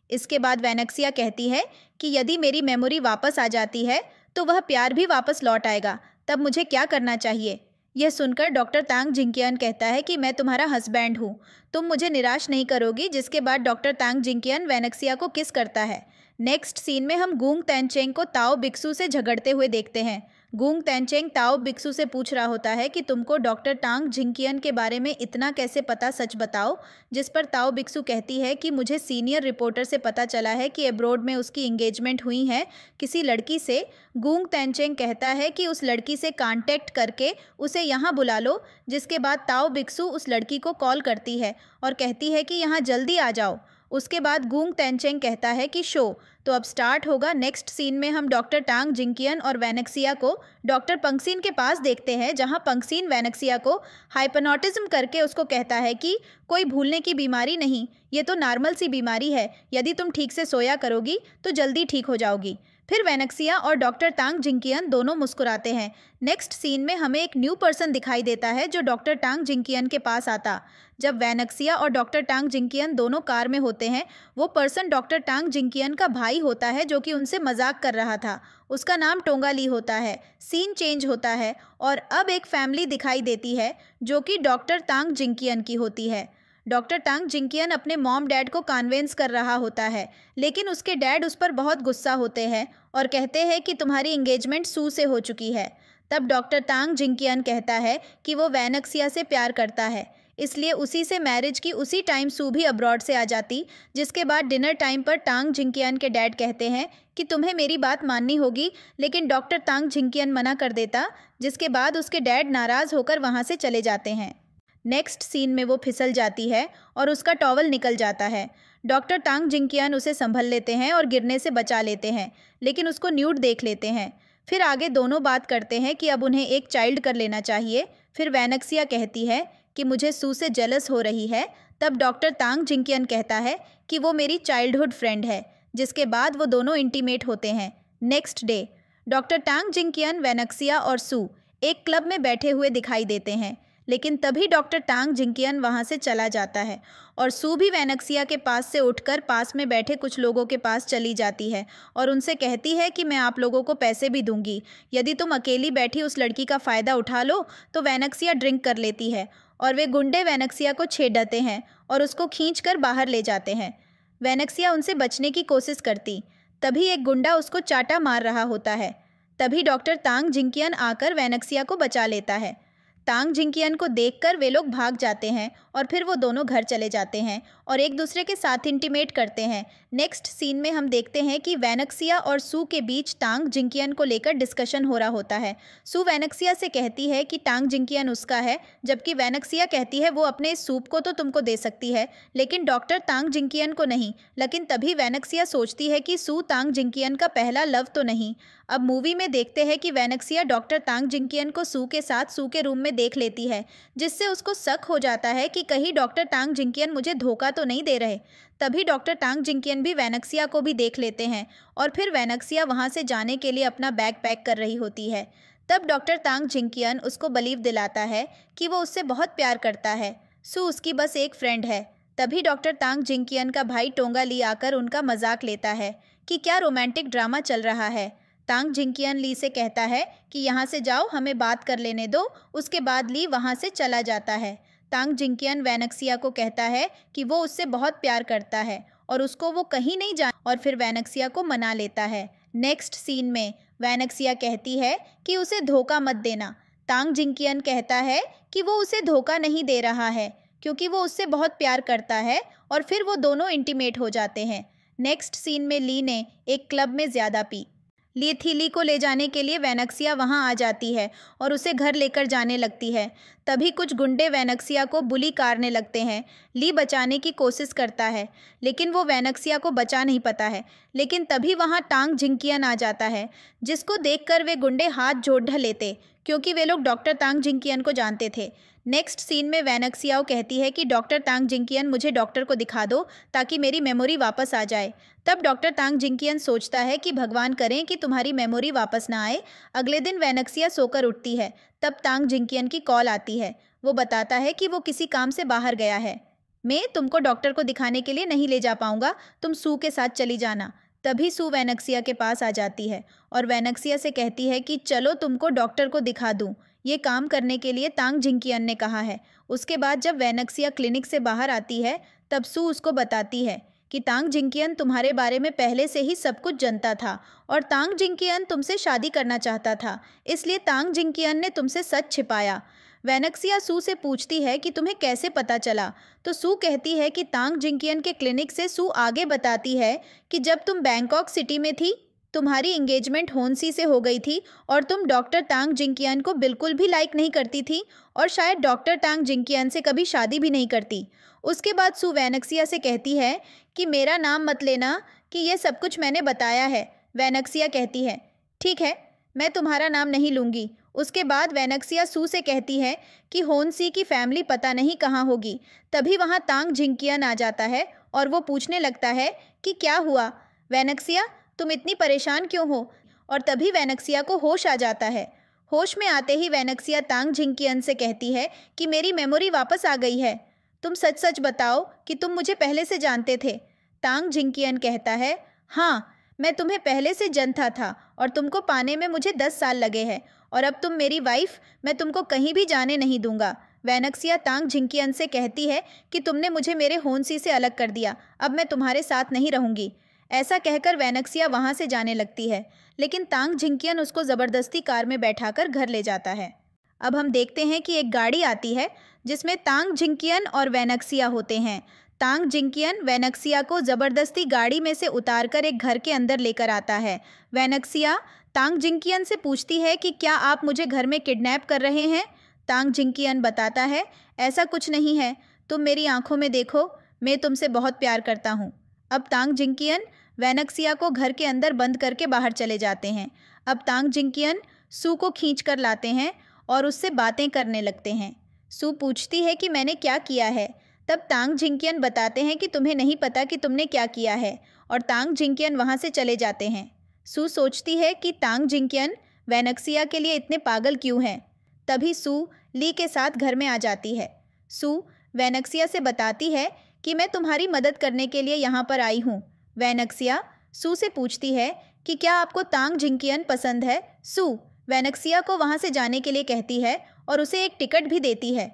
इसके बाद वेनक्सिया कहती है कि यदि मेरी मेमोरी वापस आ जाती है तो वह प्यार भी वापस लौट आएगा, तब मुझे क्या करना चाहिए। यह सुनकर डॉक्टर तांग जिंकियन कहता है कि मैं तुम्हारा हस्बैंड हूँ, तुम मुझे निराश नहीं करोगी। जिसके बाद डॉक्टर तांग जिंकियन वेनक्सिया को किस करता है। नेक्स्ट सीन में हम गूंग तैनचेंग को ताओ बिक्सू से झगड़ते हुए देखते हैं। गूंग तैनचेंग ताओ बिक्सू से पूछ रहा होता है कि तुमको डॉक्टर टांग जिंकियन के बारे में इतना कैसे पता, सच बताओ। जिस पर ताओ बिक्सू कहती है कि मुझे सीनियर रिपोर्टर से पता चला है कि अब्रॉड में उसकी एंगेजमेंट हुई है किसी लड़की से। गूंग तैनचेंग कहता है कि उस लड़की से कांटेक्ट करके उसे यहाँ बुला लो। जिसके बाद ताओ बिक्सू उस लड़की को कॉल करती है और कहती है कि यहाँ जल्दी आ जाओ। उसके बाद गूंग तैनचेंग कहता है कि शो तो अब स्टार्ट होगा। नेक्स्ट सीन में हम डॉक्टर टांग जिंकियन और वेनक्सिया को डॉक्टर पंक्सीन के पास देखते हैं, जहां पंक्सीन वेनक्सिया को हाइपनोटिज्म करके उसको कहता है कि कोई भूलने की बीमारी नहीं, ये तो नॉर्मल सी बीमारी है, यदि तुम ठीक से सोया करोगी तो जल्दी ठीक हो जाओगी। फिर वेनक्सिया और डॉक्टर टांग जिंकियन दोनों मुस्कुराते हैं। नेक्स्ट सीन में हमें एक न्यू पर्सन दिखाई देता है जो डॉक्टर टांग जिंकियन के पास आता। जब वेनक्सिया और डॉक्टर टांग जिंकियन दोनों कार में होते हैं, वो पर्सन डॉक्टर टांग जिंकियन का भाई होता है जो कि उनसे मजाक कर रहा था। उसका नाम टोंगा ली होता है। सीन चेंज होता है और अब एक फैमिली दिखाई देती है जो कि डॉक्टर टांग जिंकियन की होती है। डॉक्टर टांग जिंकियन अपने मॉम डैड को कन्विंस कर रहा होता है, लेकिन उसके डैड उस पर बहुत गुस्सा होते हैं और कहते हैं कि तुम्हारी एंगेजमेंट सू से हो चुकी है। तब डॉक्टर टांग जिंकियन कहता है कि वो वेनक्सिया से प्यार करता है, इसलिए उसी से मैरिज की उसी टाइम सू भी अब्रॉड से आ जाती। जिसके बाद डिनर टाइम पर टांग जिंकियन के डैड कहते हैं कि तुम्हें मेरी बात माननी होगी, लेकिन डॉक्टर टांग जिंकियन मना कर देता। जिसके बाद उसके डैड नाराज़ होकर वहाँ से चले जाते हैं। नेक्स्ट सीन में वो फिसल जाती है और उसका टॉवल निकल जाता है। डॉक्टर टांग जिंकियन उसे संभल लेते हैं और गिरने से बचा लेते हैं, लेकिन उसको न्यूड देख लेते हैं। फिर आगे दोनों बात करते हैं कि अब उन्हें एक चाइल्ड कर लेना चाहिए। फिर वेनक्सिया कहती है कि मुझे सू से जेलस हो रही है। तब डॉक्टर टांग जिंकियन कहता है कि वो मेरी चाइल्डहुड फ्रेंड है। जिसके बाद वो दोनों इंटीमेट होते हैं। नेक्स्ट डे डॉक्टर टांग जिंकियन, वेनक्सिया और सू एक क्लब में बैठे हुए दिखाई देते हैं, लेकिन तभी डॉक्टर टांग जिंकियन वहाँ से चला जाता है और सू भी वैनक्सिया के पास से उठकर पास में बैठे कुछ लोगों के पास चली जाती है और उनसे कहती है कि मैं आप लोगों को पैसे भी दूंगी, यदि तुम अकेली बैठी उस लड़की का फ़ायदा उठा लो। तो वैनक्सिया ड्रिंक कर लेती है और वे गुंडे वैनक्सिया को छेड़ते हैं और उसको खींच कर बाहर ले जाते हैं। वैनक्सिया उनसे बचने की कोशिश करती, तभी एक गुंडा उसको चाटा मार रहा होता है। तभी डॉक्टर तांग जिंकियन आकर वैनक्सिया को बचा लेता है। तांग जिंकियन को देखकर वे लोग भाग जाते हैं और फिर वो दोनों घर चले जाते हैं और एक दूसरे के साथ इंटीमेट करते हैं। नेक्स्ट सीन में हम देखते हैं कि वैनक्सिया और सू के बीच टांग जिंकियन को लेकर डिस्कशन हो रहा होता है। सू वैनक्सिया से कहती है कि टांग जिंकियन उसका है, जबकि वैनक्सिया कहती है वो अपने इस सूप को तो तुमको दे सकती है लेकिन डॉक्टर तांग जिंकियन को नहीं। लेकिन तभी वैनक्सिया सोचती है कि सू तांग जिंकियन का पहला लव तो नहीं। अब मूवी में देखते हैं कि वैनक्सिया डॉक्टर तांग जिंकियन को सू के साथ सू के रूम में देख लेती है, जिससे उसको शक हो जाता है कि कहीं डॉक्टर टांग जिंकियन मुझे धोखा तो नहीं दे रहे। तभी डॉक्टर टांग जिंकियन भी वैनक्सिया को भी देख लेते हैं और फिर वैनक्सिया वहाँ से जाने के लिए अपना बैग पैक कर रही होती है। तब डॉक्टर तांग जिंकियन उसको बिलीव दिलाता है कि वो उससे बहुत प्यार करता है, सू उसकी बस एक फ्रेंड है। तभी डॉक्टर तांग जिंकियन का भाई टोंगा ली आकर उनका मजाक लेता है कि क्या रोमांटिक ड्रामा चल रहा है। तांग जिंकियन ली से कहता है कि यहाँ से जाओ, हमें बात कर लेने दो। उसके बाद ली वहाँ से चला जाता है। तांग जिंकियन वैनक्सिया को कहता है कि वो उससे बहुत प्यार करता है और उसको वो कहीं नहीं जा और फिर वैनक्सिया को मना लेता है। नेक्स्ट सीन में वैनक्सिया कहती है कि उसे धोखा मत देना। तांग जिंकियन कहता है कि वो उसे धोखा नहीं दे रहा है क्योंकि वो उससे बहुत प्यार करता है और फिर वो दोनों इंटीमेट हो जाते हैं। नेक्स्ट सीन में ली ने एक क्लब में ज़्यादा पी ली को ले जाने के लिए वैनक्सिया वहां आ जाती है और उसे घर लेकर जाने लगती है। तभी कुछ गुंडे वैनक्सिया को बुली करने लगते हैं। ली बचाने की कोशिश करता है लेकिन वो वैनक्सिया को बचा नहीं पाता है। लेकिन तभी वहां टांग जिंकियन आ जाता है, जिसको देखकर वे गुंडे हाथ जोड़ लेते क्योंकि वे लोग डॉक्टर तांग जिंकियन को जानते थे। नेक्स्ट सीन में वैनक्सियाओ कहती है कि डॉक्टर तांग जिंकियन मुझे डॉक्टर को दिखा दो ताकि मेरी मेमोरी वापस आ जाए। तब डॉक्टर तांग जिंकियन सोचता है कि भगवान करें कि तुम्हारी मेमोरी वापस ना आए। अगले दिन वैनक्सिया सोकर उठती है, तब तांग जिंकियन की कॉल आती है। वो बताता है कि वो किसी काम से बाहर गया है। मैं तुमको डॉक्टर को दिखाने के लिए नहीं ले जा पाऊंगा, तुम सू के साथ चली जाना। तभी सू वैनक्सिया के पास आ जाती है और वैनक्सिया से कहती है कि चलो तुमको डॉक्टर को दिखा दूँ। ये काम करने के लिए तांग जिंकियन ने कहा है। उसके बाद जब वैनक्सिया क्लिनिक से बाहर आती है तब सू उसको बताती है कि तांग जिंकियन तुम्हारे बारे में पहले से ही सब कुछ जानता था और तांग जिंकियन तुमसे शादी करना चाहता था, इसलिए तांग जिंकियन ने तुमसे सच छिपाया। वैनक्सिया सू से पूछती है कि तुम्हें कैसे पता चला, तो सू कहती है कि तांग जिंकियन के क्लिनिक से सू आगे बताती है कि जब तुम बैंकॉक सिटी में थी तुम्हारी एंगेजमेंट होनसी से हो गई थी और तुम डॉक्टर तांग जिंकियन को बिल्कुल भी लाइक नहीं करती थी और शायद डॉक्टर तांग जिंकियन से कभी शादी भी नहीं करती। उसके बाद सू वैनक्सिया से कहती है कि मेरा नाम मत लेना कि ये सब कुछ मैंने बताया है। वैनक्सिया कहती है ठीक है, मैं तुम्हारा नाम नहीं लूँगी। उसके बाद वैनक्सिया सू से कहती है कि होनसी की फैमिली पता नहीं कहाँ होगी। तभी वहाँ तांग जिंकियन आ जाता है और वो पूछने लगता है कि क्या हुआ वैनक्सिया, तुम इतनी परेशान क्यों हो। और तभी वैनक्सिया को होश आ जाता है। होश में आते ही वैनक्सिया तांग जिंकियन से कहती है कि मेरी मेमोरी वापस आ गई है, तुम सच सच बताओ कि तुम मुझे पहले से जानते थे। तांग जिंकियन कहता है हाँ, मैं तुम्हें पहले से जानता था और तुमको पाने में मुझे 10 साल लगे हैं और अब तुम मेरी वाइफ, मैं तुमको कहीं भी जाने नहीं दूंगा। वैनक्सिया तांग जिंकियन से कहती है कि तुमने मुझे मेरे होनसी से अलग कर दिया, अब मैं तुम्हारे साथ नहीं रहूंगी। ऐसा कहकर वैनक्सिया वहाँ से जाने लगती है, लेकिन तांग जिंकियन उसको ज़बरदस्ती कार में बैठाकर घर ले जाता है। अब हम देखते हैं कि एक गाड़ी आती है जिसमें तांग जिंकियन और वैनक्सिया होते हैं। तांग जिंकियन वैनक्सिया को ज़बरदस्ती गाड़ी में से उतारकर एक घर के अंदर लेकर आता है। वैनक्सिया तांग जिंकियन से पूछती है कि क्या आप मुझे घर में किडनैप कर रहे हैं। तांग जिंकियन बताता है ऐसा कुछ नहीं है, तुम मेरी आंखों में देखो, मैं तुमसे बहुत प्यार करता हूँ। अब तांग जिंकियन वैनक्सिया को घर के अंदर बंद करके बाहर चले जाते हैं। अब तांग जिंकियन सू को खींच कर लाते हैं और उससे बातें करने लगते हैं। सू पूछती है कि मैंने क्या किया है। तब तांग जिंकियन बताते हैं कि तुम्हें नहीं पता कि तुमने क्या किया है और तांग जिंकियन वहाँ से चले जाते हैं। सू सोचती है कि तांग जिंकियन वैनक्सिया के लिए इतने पागल क्यों हैं। तभी सू ली के साथ घर में आ जाती है। सू वेनेक्सिया से बताती है कि मैं तुम्हारी मदद करने के लिए यहाँ पर आई हूँ। वेनेक्सिया सू से पूछती है कि क्या आपको तांग जिंकियन पसंद है। सू वेनेक्सिया को वहाँ से जाने के लिए कहती है और उसे एक टिकट भी देती है।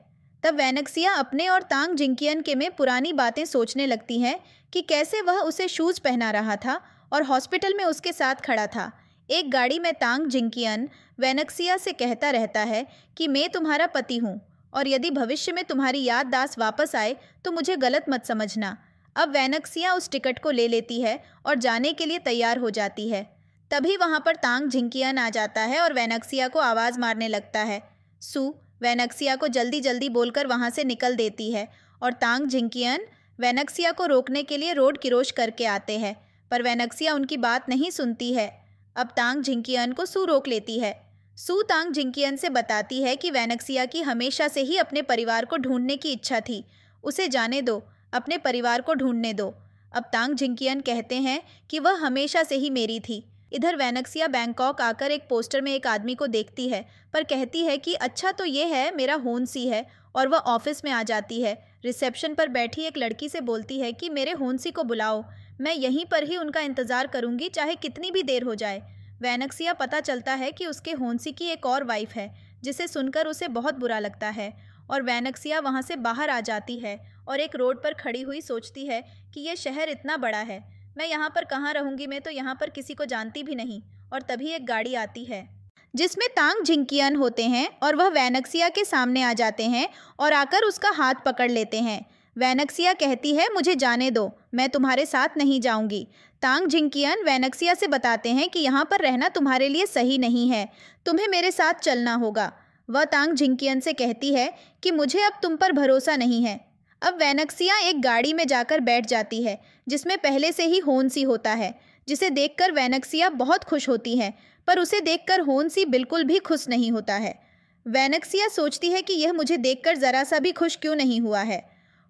तब वेनेक्सिया अपने और तांग जिंकियन के में पुरानी बातें सोचने लगती हैं कि कैसे वह उसे शूज़ पहना रहा था और हॉस्पिटल में उसके साथ खड़ा था। एक गाड़ी में तांग जिंकियन वेनेक्सिया से कहता रहता है कि मैं तुम्हारा पति हूँ और यदि भविष्य में तुम्हारी याददाश्त वापस आए तो मुझे गलत मत समझना। अब वेनेक्सिया उस टिकट को ले लेती है और जाने के लिए तैयार हो जाती है। तभी वहाँ पर तांग जिंकियन आ जाता है और वेनेक्सिया को आवाज़ मारने लगता है। सू वेनेक्सिया को जल्दी जल्दी बोलकर वहाँ से निकल देती है और तांग जिंकियन वेनेक्सिया को रोकने के लिए रोड क्रॉस करके आते हैं, पर वेनेक्सिया उनकी बात नहीं सुनती है। अब तांग जिंकियन को सू रोक लेती है। सू तांग जिंकियन से बताती है कि वेनेक्सिया की हमेशा से ही अपने परिवार को ढूंढने की इच्छा थी, उसे जाने दो, अपने परिवार को ढूंढने दो। अब तांग जिंकियन कहते हैं कि वह हमेशा से ही मेरी थी। इधर वेनेक्सिया बैंकॉक आकर एक पोस्टर में एक आदमी को देखती है, पर कहती है कि अच्छा तो ये है, मेरा होनसी है, और वह ऑफिस में आ जाती है। रिसेप्शन पर बैठी एक लड़की से बोलती है कि मेरे होनसी को बुलाओ, मैं यहीं पर ही उनका इंतज़ार करूंगी, चाहे कितनी भी देर हो जाए। वेनेक्सिया पता चलता है कि उसके होनसी की एक और वाइफ है, जिसे सुनकर उसे बहुत बुरा लगता है और वेनेक्सिया वहाँ से बाहर आ जाती है और एक रोड पर खड़ी हुई सोचती है कि यह शहर इतना बड़ा है, मैं यहाँ पर कहाँ रहूँगी, मैं तो यहाँ पर किसी को जानती भी नहीं। और तभी एक गाड़ी आती है जिसमें तांग जिंकियन होते हैं और वह वेनेक्सिया के सामने आ जाते हैं और आकर उसका हाथ पकड़ लेते हैं। वेनेक्सिया कहती है मुझे जाने दो, मैं तुम्हारे साथ नहीं जाऊंगी। तांग जिंकियन वेनेक्सिया से बताते हैं कि यहाँ पर रहना तुम्हारे लिए सही नहीं है, तुम्हें मेरे साथ चलना होगा। वह तांग जिंकियन से कहती है कि मुझे अब तुम पर भरोसा नहीं है। अब वेनेक्सिया एक गाड़ी में जाकर बैठ जाती है जिसमें पहले से ही होनसी होता है, जिसे देखकर वेनेक्सिया बहुत खुश होती है, पर उसे देखकर होनसी बिल्कुल भी खुश नहीं होता है। वेनेक्सिया सोचती है कि यह मुझे देखकर ज़रा सा भी खुश क्यों नहीं हुआ है।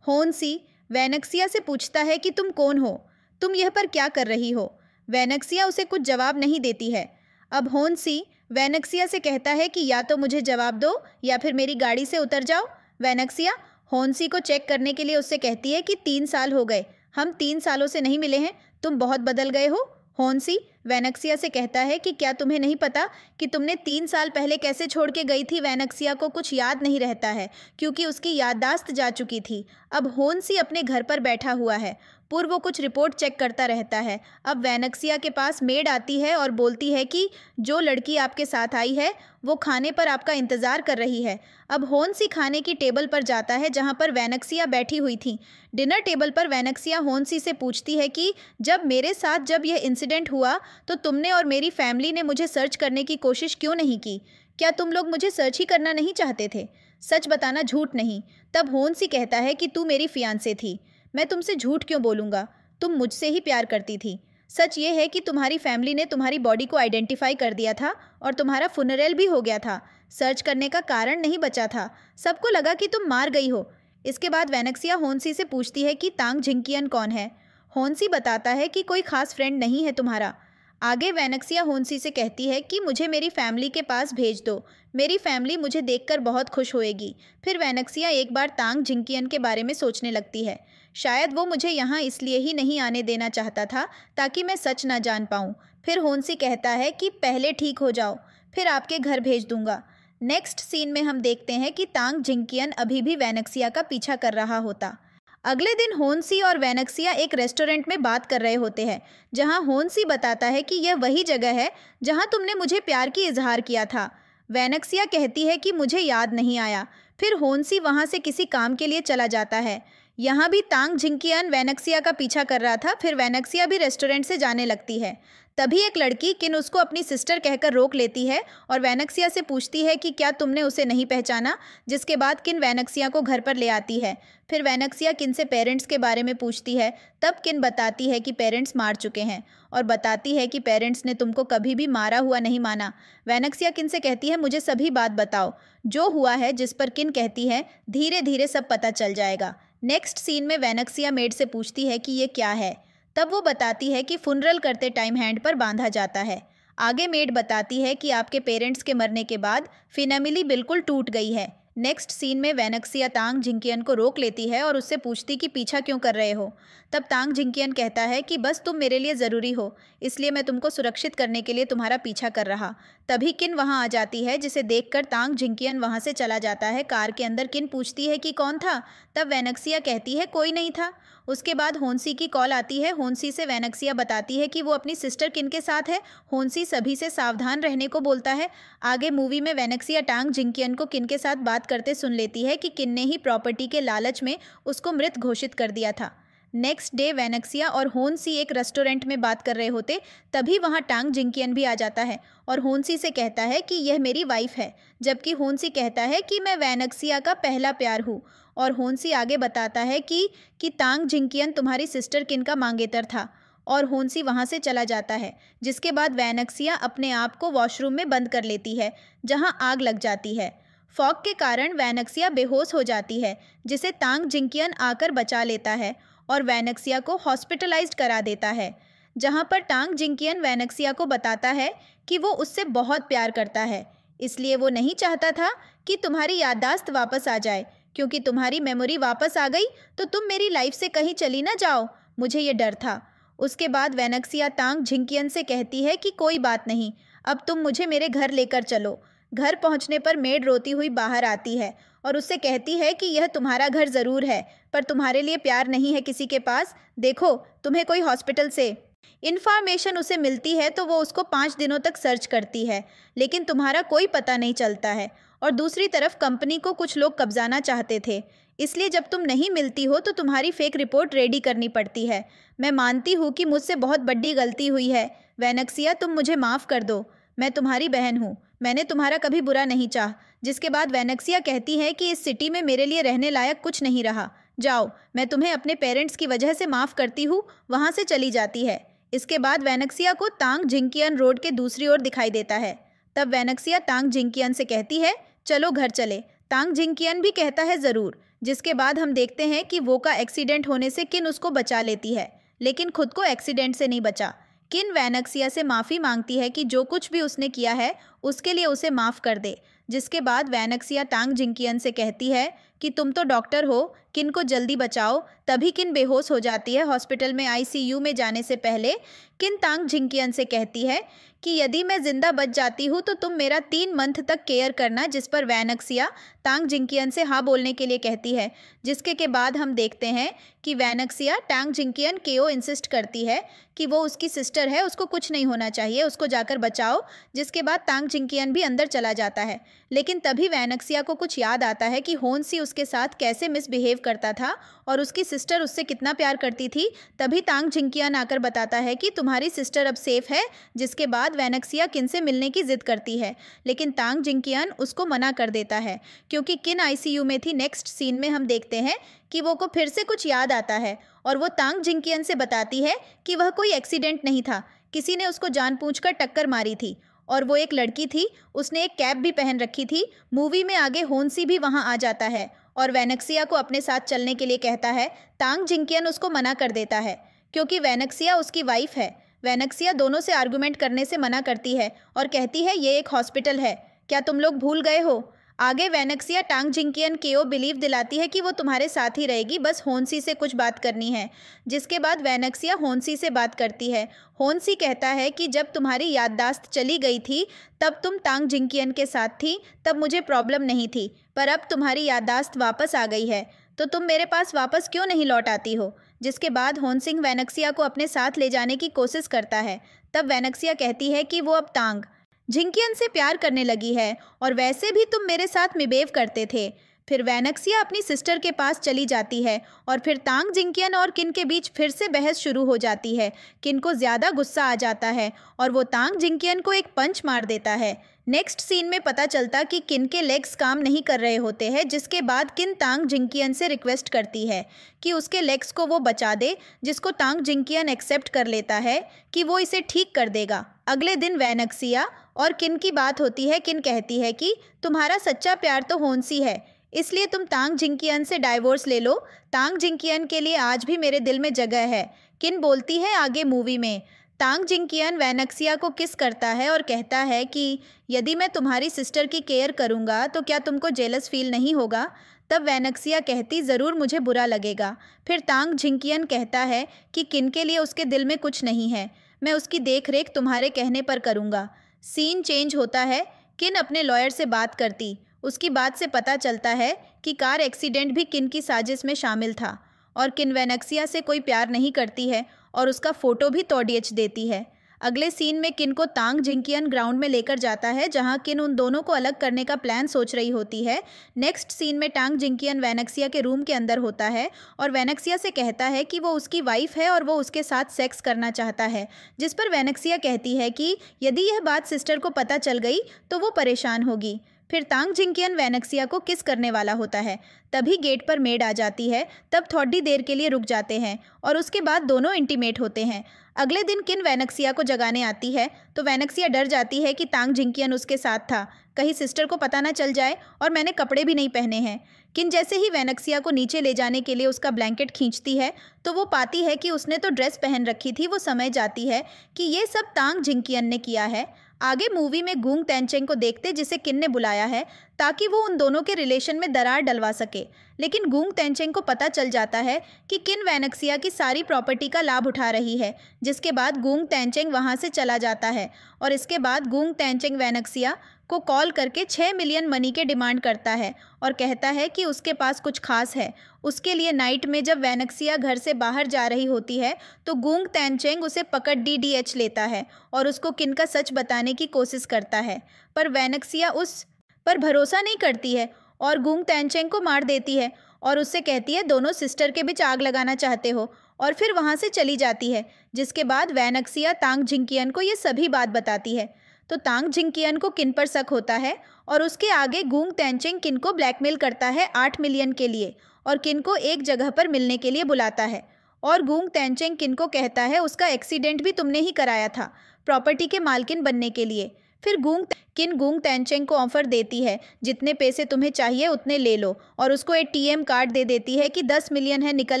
होनसी वेनेक्सिया से पूछता है कि तुम कौन हो, तुम यह पर क्या कर रही हो। वेनेक्सिया उसे कुछ जवाब नहीं देती है। अब होनसी वेनेक्सिया से कहता है कि या तो मुझे जवाब दो या फिर मेरी गाड़ी से उतर जाओ। वेनेक्सिया होनसी को चेक करने के लिए उससे कहती है कि 3 साल हो गए, हम 3 सालों से नहीं मिले हैं, तुम बहुत बदल गए हो। होनसी वेनेक्सिया से कहता है कि क्या तुम्हें नहीं पता कि तुमने 3 साल पहले कैसे छोड़ के गई थी। वेनेक्सिया को कुछ याद नहीं रहता है क्योंकि उसकी याददाश्त जा चुकी थी। अब होनसी अपने घर पर बैठा हुआ है, पूर्व वो कुछ रिपोर्ट चेक करता रहता है। अब वेनेक्सिया के पास मेड आती है और बोलती है कि जो लड़की आपके साथ आई है वो खाने पर आपका इंतज़ार कर रही है। अब होनसी खाने की टेबल पर जाता है जहाँ पर वेनेक्सिया बैठी हुई थी। डिनर टेबल पर वेनेक्सिया होनसी से पूछती है कि जब मेरे साथ जब यह इंसिडेंट हुआ तो तुमने और मेरी फैमिली ने मुझे सर्च करने की कोशिश क्यों नहीं की? क्या तुम लोग मुझे सर्च ही करना नहीं चाहते थे? सच बताना, झूठ नहीं। तब होनसी कहता है कि तू मेरी फियांसे थी, मैं तुमसे झूठ क्यों बोलूँगा, तुम मुझसे ही प्यार करती थी। सच ये है कि तुम्हारी फैमिली ने तुम्हारी बॉडी को आइडेंटिफाई कर दिया था और तुम्हारा फुनरल भी हो गया था, सर्च करने का कारण नहीं बचा था, सबको लगा कि तुम मार गई हो। इसके बाद वेनेक्सिया होनसी से पूछती है कि तांग जिंकियन कौन है। होनसी बताता है कि कोई खास फ्रेंड नहीं है तुम्हारा। आगे वेनेक्सिया होनसी से कहती है कि मुझे मेरी फैमिली के पास भेज दो, मेरी फैमिली मुझे देखकर बहुत खुश होएगी। फिर वेनेक्सिया एक बार तांग जिंकियन के बारे में सोचने लगती है, शायद वो मुझे यहाँ इसलिए ही नहीं आने देना चाहता था ताकि मैं सच ना जान पाऊँ। फिर होनसी कहता है कि पहले ठीक हो जाओ, फिर आपके घर भेज दूंगा। नेक्स्ट सीन में हम देखते हैं कि तांग जिंकियन अभी भी वेनेक्सिया का पीछा कर रहा होता। अगले दिन होनसी और वेनेक्सिया एक रेस्टोरेंट में बात कर रहे होते हैं जहां होनसी बताता है कि यह वही जगह है जहां तुमने मुझे प्यार की इजहार किया था। वेनेक्सिया कहती है कि मुझे याद नहीं आया। फिर होनसी वहां से किसी काम के लिए चला जाता है। यहाँ भी तांग जिंकियन वेनेक्सिया का पीछा कर रहा था। फिर वेनेक्सिया भी रेस्टोरेंट से जाने लगती है। तभी एक लड़की किन उसको अपनी सिस्टर कहकर रोक लेती है और वेनेक्सिया से पूछती है कि क्या तुमने उसे नहीं पहचाना, जिसके बाद किन वेनेक्सिया को घर पर ले आती है। फिर वेनेक्सिया किन से पेरेंट्स के बारे में पूछती है। तब किन बताती है कि पेरेंट्स मार चुके हैं और बताती है कि पेरेंट्स ने तुमको कभी भी मारा हुआ नहीं माना। वेनेक्सिया किन से कहती है मुझे सभी बात बताओ जो हुआ है, जिस पर किन कहती है धीरे धीरे सब पता चल जाएगा। नेक्स्ट सीन में वेनेक्सिया मेड से पूछती है कि ये क्या है। तब वो बताती है कि फुनरल करते टाइम हैंड पर बांधा जाता है। आगे मेड बताती है कि आपके पेरेंट्स के मरने के बाद फैमिली बिल्कुल टूट गई है, नेक्स्ट सीन में वैनक्सिया तांग जिंकियन को रोक लेती है और उससे पूछती कि पीछा क्यों कर रहे हो। तब तांग जिंकियन कहता है कि बस तुम मेरे लिए ज़रूरी हो, इसलिए मैं तुमको सुरक्षित करने के लिए तुम्हारा पीछा कर रहा। तभी किन वहाँ आ जाती है, जिसे देखकर तांग जिंकियन वहाँ से चला जाता है। कार के अंदर किन पूछती है कि कौन था। तब वैनक्सिया कहती है कोई नहीं था। उसके बाद होन्सी की कॉल आती है। होन्सी से वैनक्सिया बताती है कि वो अपनी सिस्टर किन के साथ है। होन्सी सभी से सावधान रहने को बोलता है। आगे मूवी में वैनक्सिया तांग जिंकियन को किन के साथ बात करते सुन लेती है कि किन ने ही प्रॉपर्टी के लालच में उसको मृत घोषित कर दिया था। नेक्स्ट डे वैनक्सिया और होन्सी एक रेस्टोरेंट में बात कर रहे होते, तभी वहाँ तांग जिंकियन भी आ जाता है और होन्सी से कहता है कि यह मेरी वाइफ है, जबकि होन्सी कहता है कि मैं वैनक्सिया का पहला प्यार हूँ। और होन्सी आगे बताता है कि तांग जिंकियन तुम्हारी सिस्टर किन का मांगेतर था। और होन्सी वहाँ से चला जाता है, जिसके बाद वैनक्सिया अपने आप को वॉशरूम में बंद कर लेती है, जहाँ आग लग जाती है। फॉग के कारण वैनक्सिया बेहोश हो जाती है, जिसे तांग जिंकियन आकर बचा लेता है और वैनक्सिया को हॉस्पिटलाइज्ड करा देता है, जहाँ पर तांग जिंकियन वैनक्सिया को बताता है कि वो उससे बहुत प्यार करता है, इसलिए वो नहीं चाहता था कि तुम्हारी याददाश्त वापस आ जाए, क्योंकि तुम्हारी मेमोरी वापस आ गई तो तुम मेरी लाइफ से कहीं चली ना जाओ, मुझे ये डर था। उसके बाद वैनक्सिया तांग जिंकियन से कहती है कि कोई बात नहीं, अब तुम मुझे मेरे घर लेकर चलो। घर पहुंचने पर मेड रोती हुई बाहर आती है और उससे कहती है कि यह तुम्हारा घर ज़रूर है, पर तुम्हारे लिए प्यार नहीं है किसी के पास। देखो, तुम्हें कोई हॉस्पिटल से इन्फॉर्मेशन उसे मिलती है तो वो उसको 5 दिनों तक सर्च करती है, लेकिन तुम्हारा कोई पता नहीं चलता है। और दूसरी तरफ कंपनी को कुछ लोग कब्जाना चाहते थे, इसलिए जब तुम नहीं मिलती हो तो तुम्हारी फेक रिपोर्ट रेडी करनी पड़ती है। मैं मानती हूँ कि मुझसे बहुत बड़ी गलती हुई है वैनक्सिया, तुम मुझे माफ़ कर दो। मैं तुम्हारी बहन हूँ, मैंने तुम्हारा कभी बुरा नहीं चाहा। जिसके बाद वैनक्सिया कहती है कि इस सिटी में मेरे लिए रहने लायक कुछ नहीं रहा, जाओ, मैं तुम्हें अपने पेरेंट्स की वजह से माफ़ करती हूँ। वहाँ से चली जाती है। इसके बाद वैनक्सिया को तांग जिंकियन रोड के दूसरी ओर दिखाई देता है। तब वैनक्सिया तांग जिंकियन से कहती है चलो घर चले। तांग जिंकियन भी कहता है ज़रूर। जिसके बाद हम देखते हैं कि वो का एक्सीडेंट होने से किन उसको बचा लेती है, लेकिन खुद को एक्सीडेंट से नहीं बचा। किन वैनक्सिया से माफ़ी मांगती है कि जो कुछ भी उसने किया है उसके लिए उसे माफ़ कर दे। जिसके बाद वैनक्सिया तांग जिंकियन से कहती है कि तुम तो डॉक्टर हो, किन को जल्दी बचाओ। तभी किन बेहोश हो जाती है। हॉस्पिटल में आईसीयू में जाने से पहले किन तांग जिंकियन से कहती है कि यदि मैं ज़िंदा बच जाती हूँ तो तुम मेरा 3 मंथ तक केयर करना, जिस पर वैनक्सिया तांग जिंकियन से हाँ बोलने के लिए कहती है। जिसके के बाद हम देखते हैं कि वैनक्सिया तांग जिंकियन केओ इंसिस्ट करती है कि वो उसकी सिस्टर है, उसको कुछ नहीं होना चाहिए, उसको जाकर बचाओ। जिसके बाद तांग जिंकियन भी अंदर चला जाता है, लेकिन तभी वैनक्सिया को कुछ याद आता है कि होन्सी उसके साथ कैसे मिसबिहेव करता था और उसकी सिस्टर उससे कितना प्यार करती थी। तभी तांग जिंकियन आकर बताता है कि तुम्हारी सिस्टर अब सेफ है। जिसके बाद वैनक्सिया किन से मिलने की जिद करती है, लेकिन तांग जिंकियन उसको मना कर देता है, क्योंकि किन आईसीयू में थी। नेक्स्ट सीन में हम देखते हैं कि वो को फिर से कुछ याद आता है और वो तांग जिंकियन से बताती है कि वह कोई एक्सीडेंट नहीं था, किसी ने उसको जानबूझकर टक्कर मारी थी और वो एक लड़की थी, उसने एक कैप भी पहन रखी थी। मूवी में आगे होन्सी भी वहाँ आ जाता है और वैनक्सिया को अपने साथ चलने के लिए कहता है। तांग जिंकियन उसको मना कर देता है, क्योंकि वैनक्सिया उसकी वाइफ है। वैनक्सिया दोनों से आर्गुमेंट करने से मना करती है और कहती है ये एक हॉस्पिटल है, क्या तुम लोग भूल गए हो। आगे वैनक्सिया तांग जिंकियन केओ बिलीव दिलाती है कि वो तुम्हारे साथ ही रहेगी, बस होन्सी से कुछ बात करनी है। जिसके बाद वैनक्सिया होन्सी से बात करती है। होन्सी कहता है कि जब तुम्हारी याददाश्त चली गई थी तब तुम तांग जिंकियन के साथ थी, तब मुझे प्रॉब्लम नहीं थी, पर अब तुम्हारी याददाश्त वापस आ गई है तो तुम मेरे पास वापस क्यों नहीं लौट आती हो। जिसके बाद होन्सिंग वैनक्सिया को अपने साथ ले जाने की कोशिश करता है। तब वैनक्सिया कहती है कि वो अब तांग जिंकियन से प्यार करने लगी है और वैसे भी तुम मेरे साथ मिसबिहेव करते थे। फिर वैनक्सिया अपनी सिस्टर के पास चली जाती है और फिर तांग जिंकियन और किन के बीच फिर से बहस शुरू हो जाती है। किन को ज़्यादा गुस्सा आ जाता है और वो तांग जिंकियन को एक पंच मार देता है। नेक्स्ट सीन में पता चलता कि किन के लेग्स काम नहीं कर रहे होते हैं, जिसके बाद किन तांग जिंकियन से रिक्वेस्ट करती है कि उसके लेग्स को वो बचा दे, जिसको तांग जिंकियन एक्सेप्ट कर लेता है कि वो इसे ठीक कर देगा। अगले दिन वैनक्सिया और किन की बात होती है। किन कहती है कि तुम्हारा सच्चा प्यार तो होन्सी है, इसलिए तुम तांग जिंकियन से डाइवोर्स ले लो। तांग जिंकियन के लिए आज भी मेरे दिल में जगह है। किन बोलती है आगे मूवी में, तांग जिंकियन वैनक्सिया को किस करता है और कहता है कि यदि मैं तुम्हारी सिस्टर की केयर करूँगा तो क्या तुमको जेलस फील नहीं होगा। तब वैनक्सिया कहती ज़रूर मुझे बुरा लगेगा। फिर तांग जिंकियन कहता है कि किन के लिए उसके दिल में कुछ नहीं है, मैं उसकी देख रेख तुम्हारे कहने पर करूँगा। सीन चेंज होता है। किन अपने लॉयर से बात करती। उसकी बात से पता चलता है कि कार एक्सीडेंट भी किन की साजिश में शामिल था और किन वैनक्सिया से कोई प्यार नहीं करती है और उसका फ़ोटो भी तोड़ियच देती है। अगले सीन में किन को तांग जिंकियन ग्राउंड में लेकर जाता है जहां किन उन दोनों को अलग करने का प्लान सोच रही होती है। नेक्स्ट सीन में तांग जिंकियन वैनक्सिया के रूम के अंदर होता है और वैनक्सिया से कहता है कि वो उसकी वाइफ है और वो उसके साथ सेक्स करना चाहता है, जिस पर वैनक्सिया कहती है कि यदि यह बात सिस्टर को पता चल गई तो वो परेशान होगी। फिर तांग जिंकियन वैनक्सिया को किस करने वाला होता है। तभी गेट पर मेड आ जाती है। तब थोड़ी देर के लिए रुक जाते हैं और उसके बाद दोनों इंटीमेट होते हैं। अगले दिन किन वैनक्सिया को जगाने आती है तो वैनक्सिया डर जाती है कि तांग जिंकियन उसके साथ था, कहीं सिस्टर को पता ना चल जाए और मैंने कपड़े भी नहीं पहने हैं। किन जैसे ही वैनक्सिया को नीचे ले जाने के लिए उसका ब्लैंकेट खींचती है तो वो पाती है कि उसने तो ड्रेस पहन रखी थी। वो समझ जाती है कि ये सब तांग जिंकियन ने किया है। आगे मूवी में गुंग तैनचेंग को देखते जिसे किन ने बुलाया है ताकि वो उन दोनों के रिलेशन में दरार डलवा सके, लेकिन गुंग तैनचेंग को पता चल जाता है कि किन वैनक्सिया की सारी प्रॉपर्टी का लाभ उठा रही है, जिसके बाद गुंग तैनचेंग वहाँ से चला जाता है और इसके बाद गुंग तैनचेंग वैनक्सिया को कॉल करके 6 मिलियन मनी के डिमांड करता है और कहता है कि उसके पास कुछ खास है। उसके लिए नाइट में जब वैनक्सिया घर से बाहर जा रही होती है तो गुंग तैनचेंग उसे पकड़ DDH लेता है और उसको किन का सच बताने की कोशिश करता है, पर वैनक्सिया उस पर भरोसा नहीं करती है और गुंग तैनचेंग को मार देती है और उससे कहती है दोनों सिस्टर के बीच आग लगाना चाहते हो, और फिर वहाँ से चली जाती है। जिसके बाद वैनक्सिया तांग जिंकियन को ये सभी बात बताती है तो तांग जिंकियन को किन पर शक होता है और उसके आगे गुंग तैनचेंग किन को ब्लैकमेल करता है 8 मिलियन के लिए और किन को एक जगह पर मिलने के लिए बुलाता है और गुंग तैनचेंग किन को कहता है उसका एक्सीडेंट भी तुमने ही कराया था प्रॉपर्टी के मालकिन बनने के लिए। फिर गुंग तैनचेंग को ऑफर देती है जितने पैसे तुम्हें चाहिए उतने ले लो और उसको ATM कार्ड दे देती है कि 10 मिलियन है निकल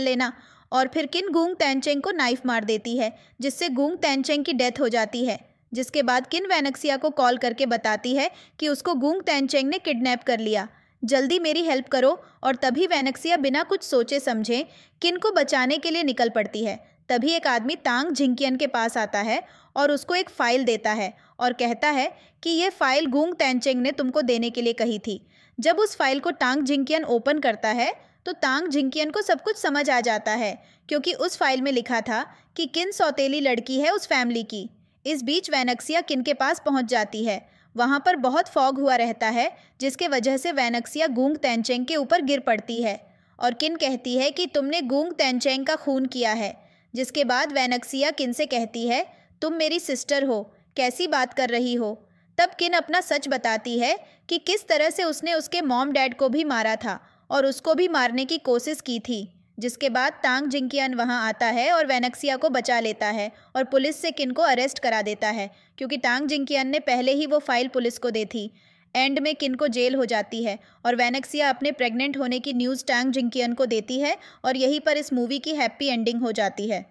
लेना, और फिर किन गुंग तैनचेंग को नाइफ मार देती है जिससे गुंग तैनचेंग की डेथ हो जाती है। जिसके बाद किन वैनक्सिया को कॉल करके बताती है कि उसको गुंग तैनचेंग ने किडनैप कर लिया, जल्दी मेरी हेल्प करो, और तभी वैनक्सिया बिना कुछ सोचे समझे किन को बचाने के लिए निकल पड़ती है। तभी एक आदमी तांग जिंकियन के पास आता है और उसको एक फ़ाइल देता है और कहता है कि ये फ़ाइल गुंग तैनचेंग ने तुमको देने के लिए कही थी। जब उस फाइल को तांग जिंकियन ओपन करता है तो तांग जिंकियन को सब कुछ समझ आ जाता है, क्योंकि उस फाइल में लिखा था कि किन सौतेली लड़की है उस फैमिली की। इस बीच वैनक्सिया किन के पास पहुंच जाती है। वहां पर बहुत फॉग हुआ रहता है जिसके वजह से वैनक्सिया गुंग तैनचेंग के ऊपर गिर पड़ती है और किन कहती है कि तुमने गुंग तैनचेंग का खून किया है। जिसके बाद वैनक्सिया किन से कहती है तुम मेरी सिस्टर हो, कैसी बात कर रही हो। तब किन अपना सच बताती है कि किस तरह से उसने उसके मॉम डैड को भी मारा था और उसको भी मारने की कोशिश की थी। जिसके बाद तांग जिंकियन वहां आता है और वैनक्सिया को बचा लेता है और पुलिस से किन को अरेस्ट करा देता है, क्योंकि तांग जिंकियन ने पहले ही वो फाइल पुलिस को दी थी। एंड में किन को जेल हो जाती है और वैनक्सिया अपने प्रेग्नेंट होने की न्यूज़ तांग जिंकियन को देती है और यहीं पर इस मूवी की हैप्पी एंडिंग हो जाती है।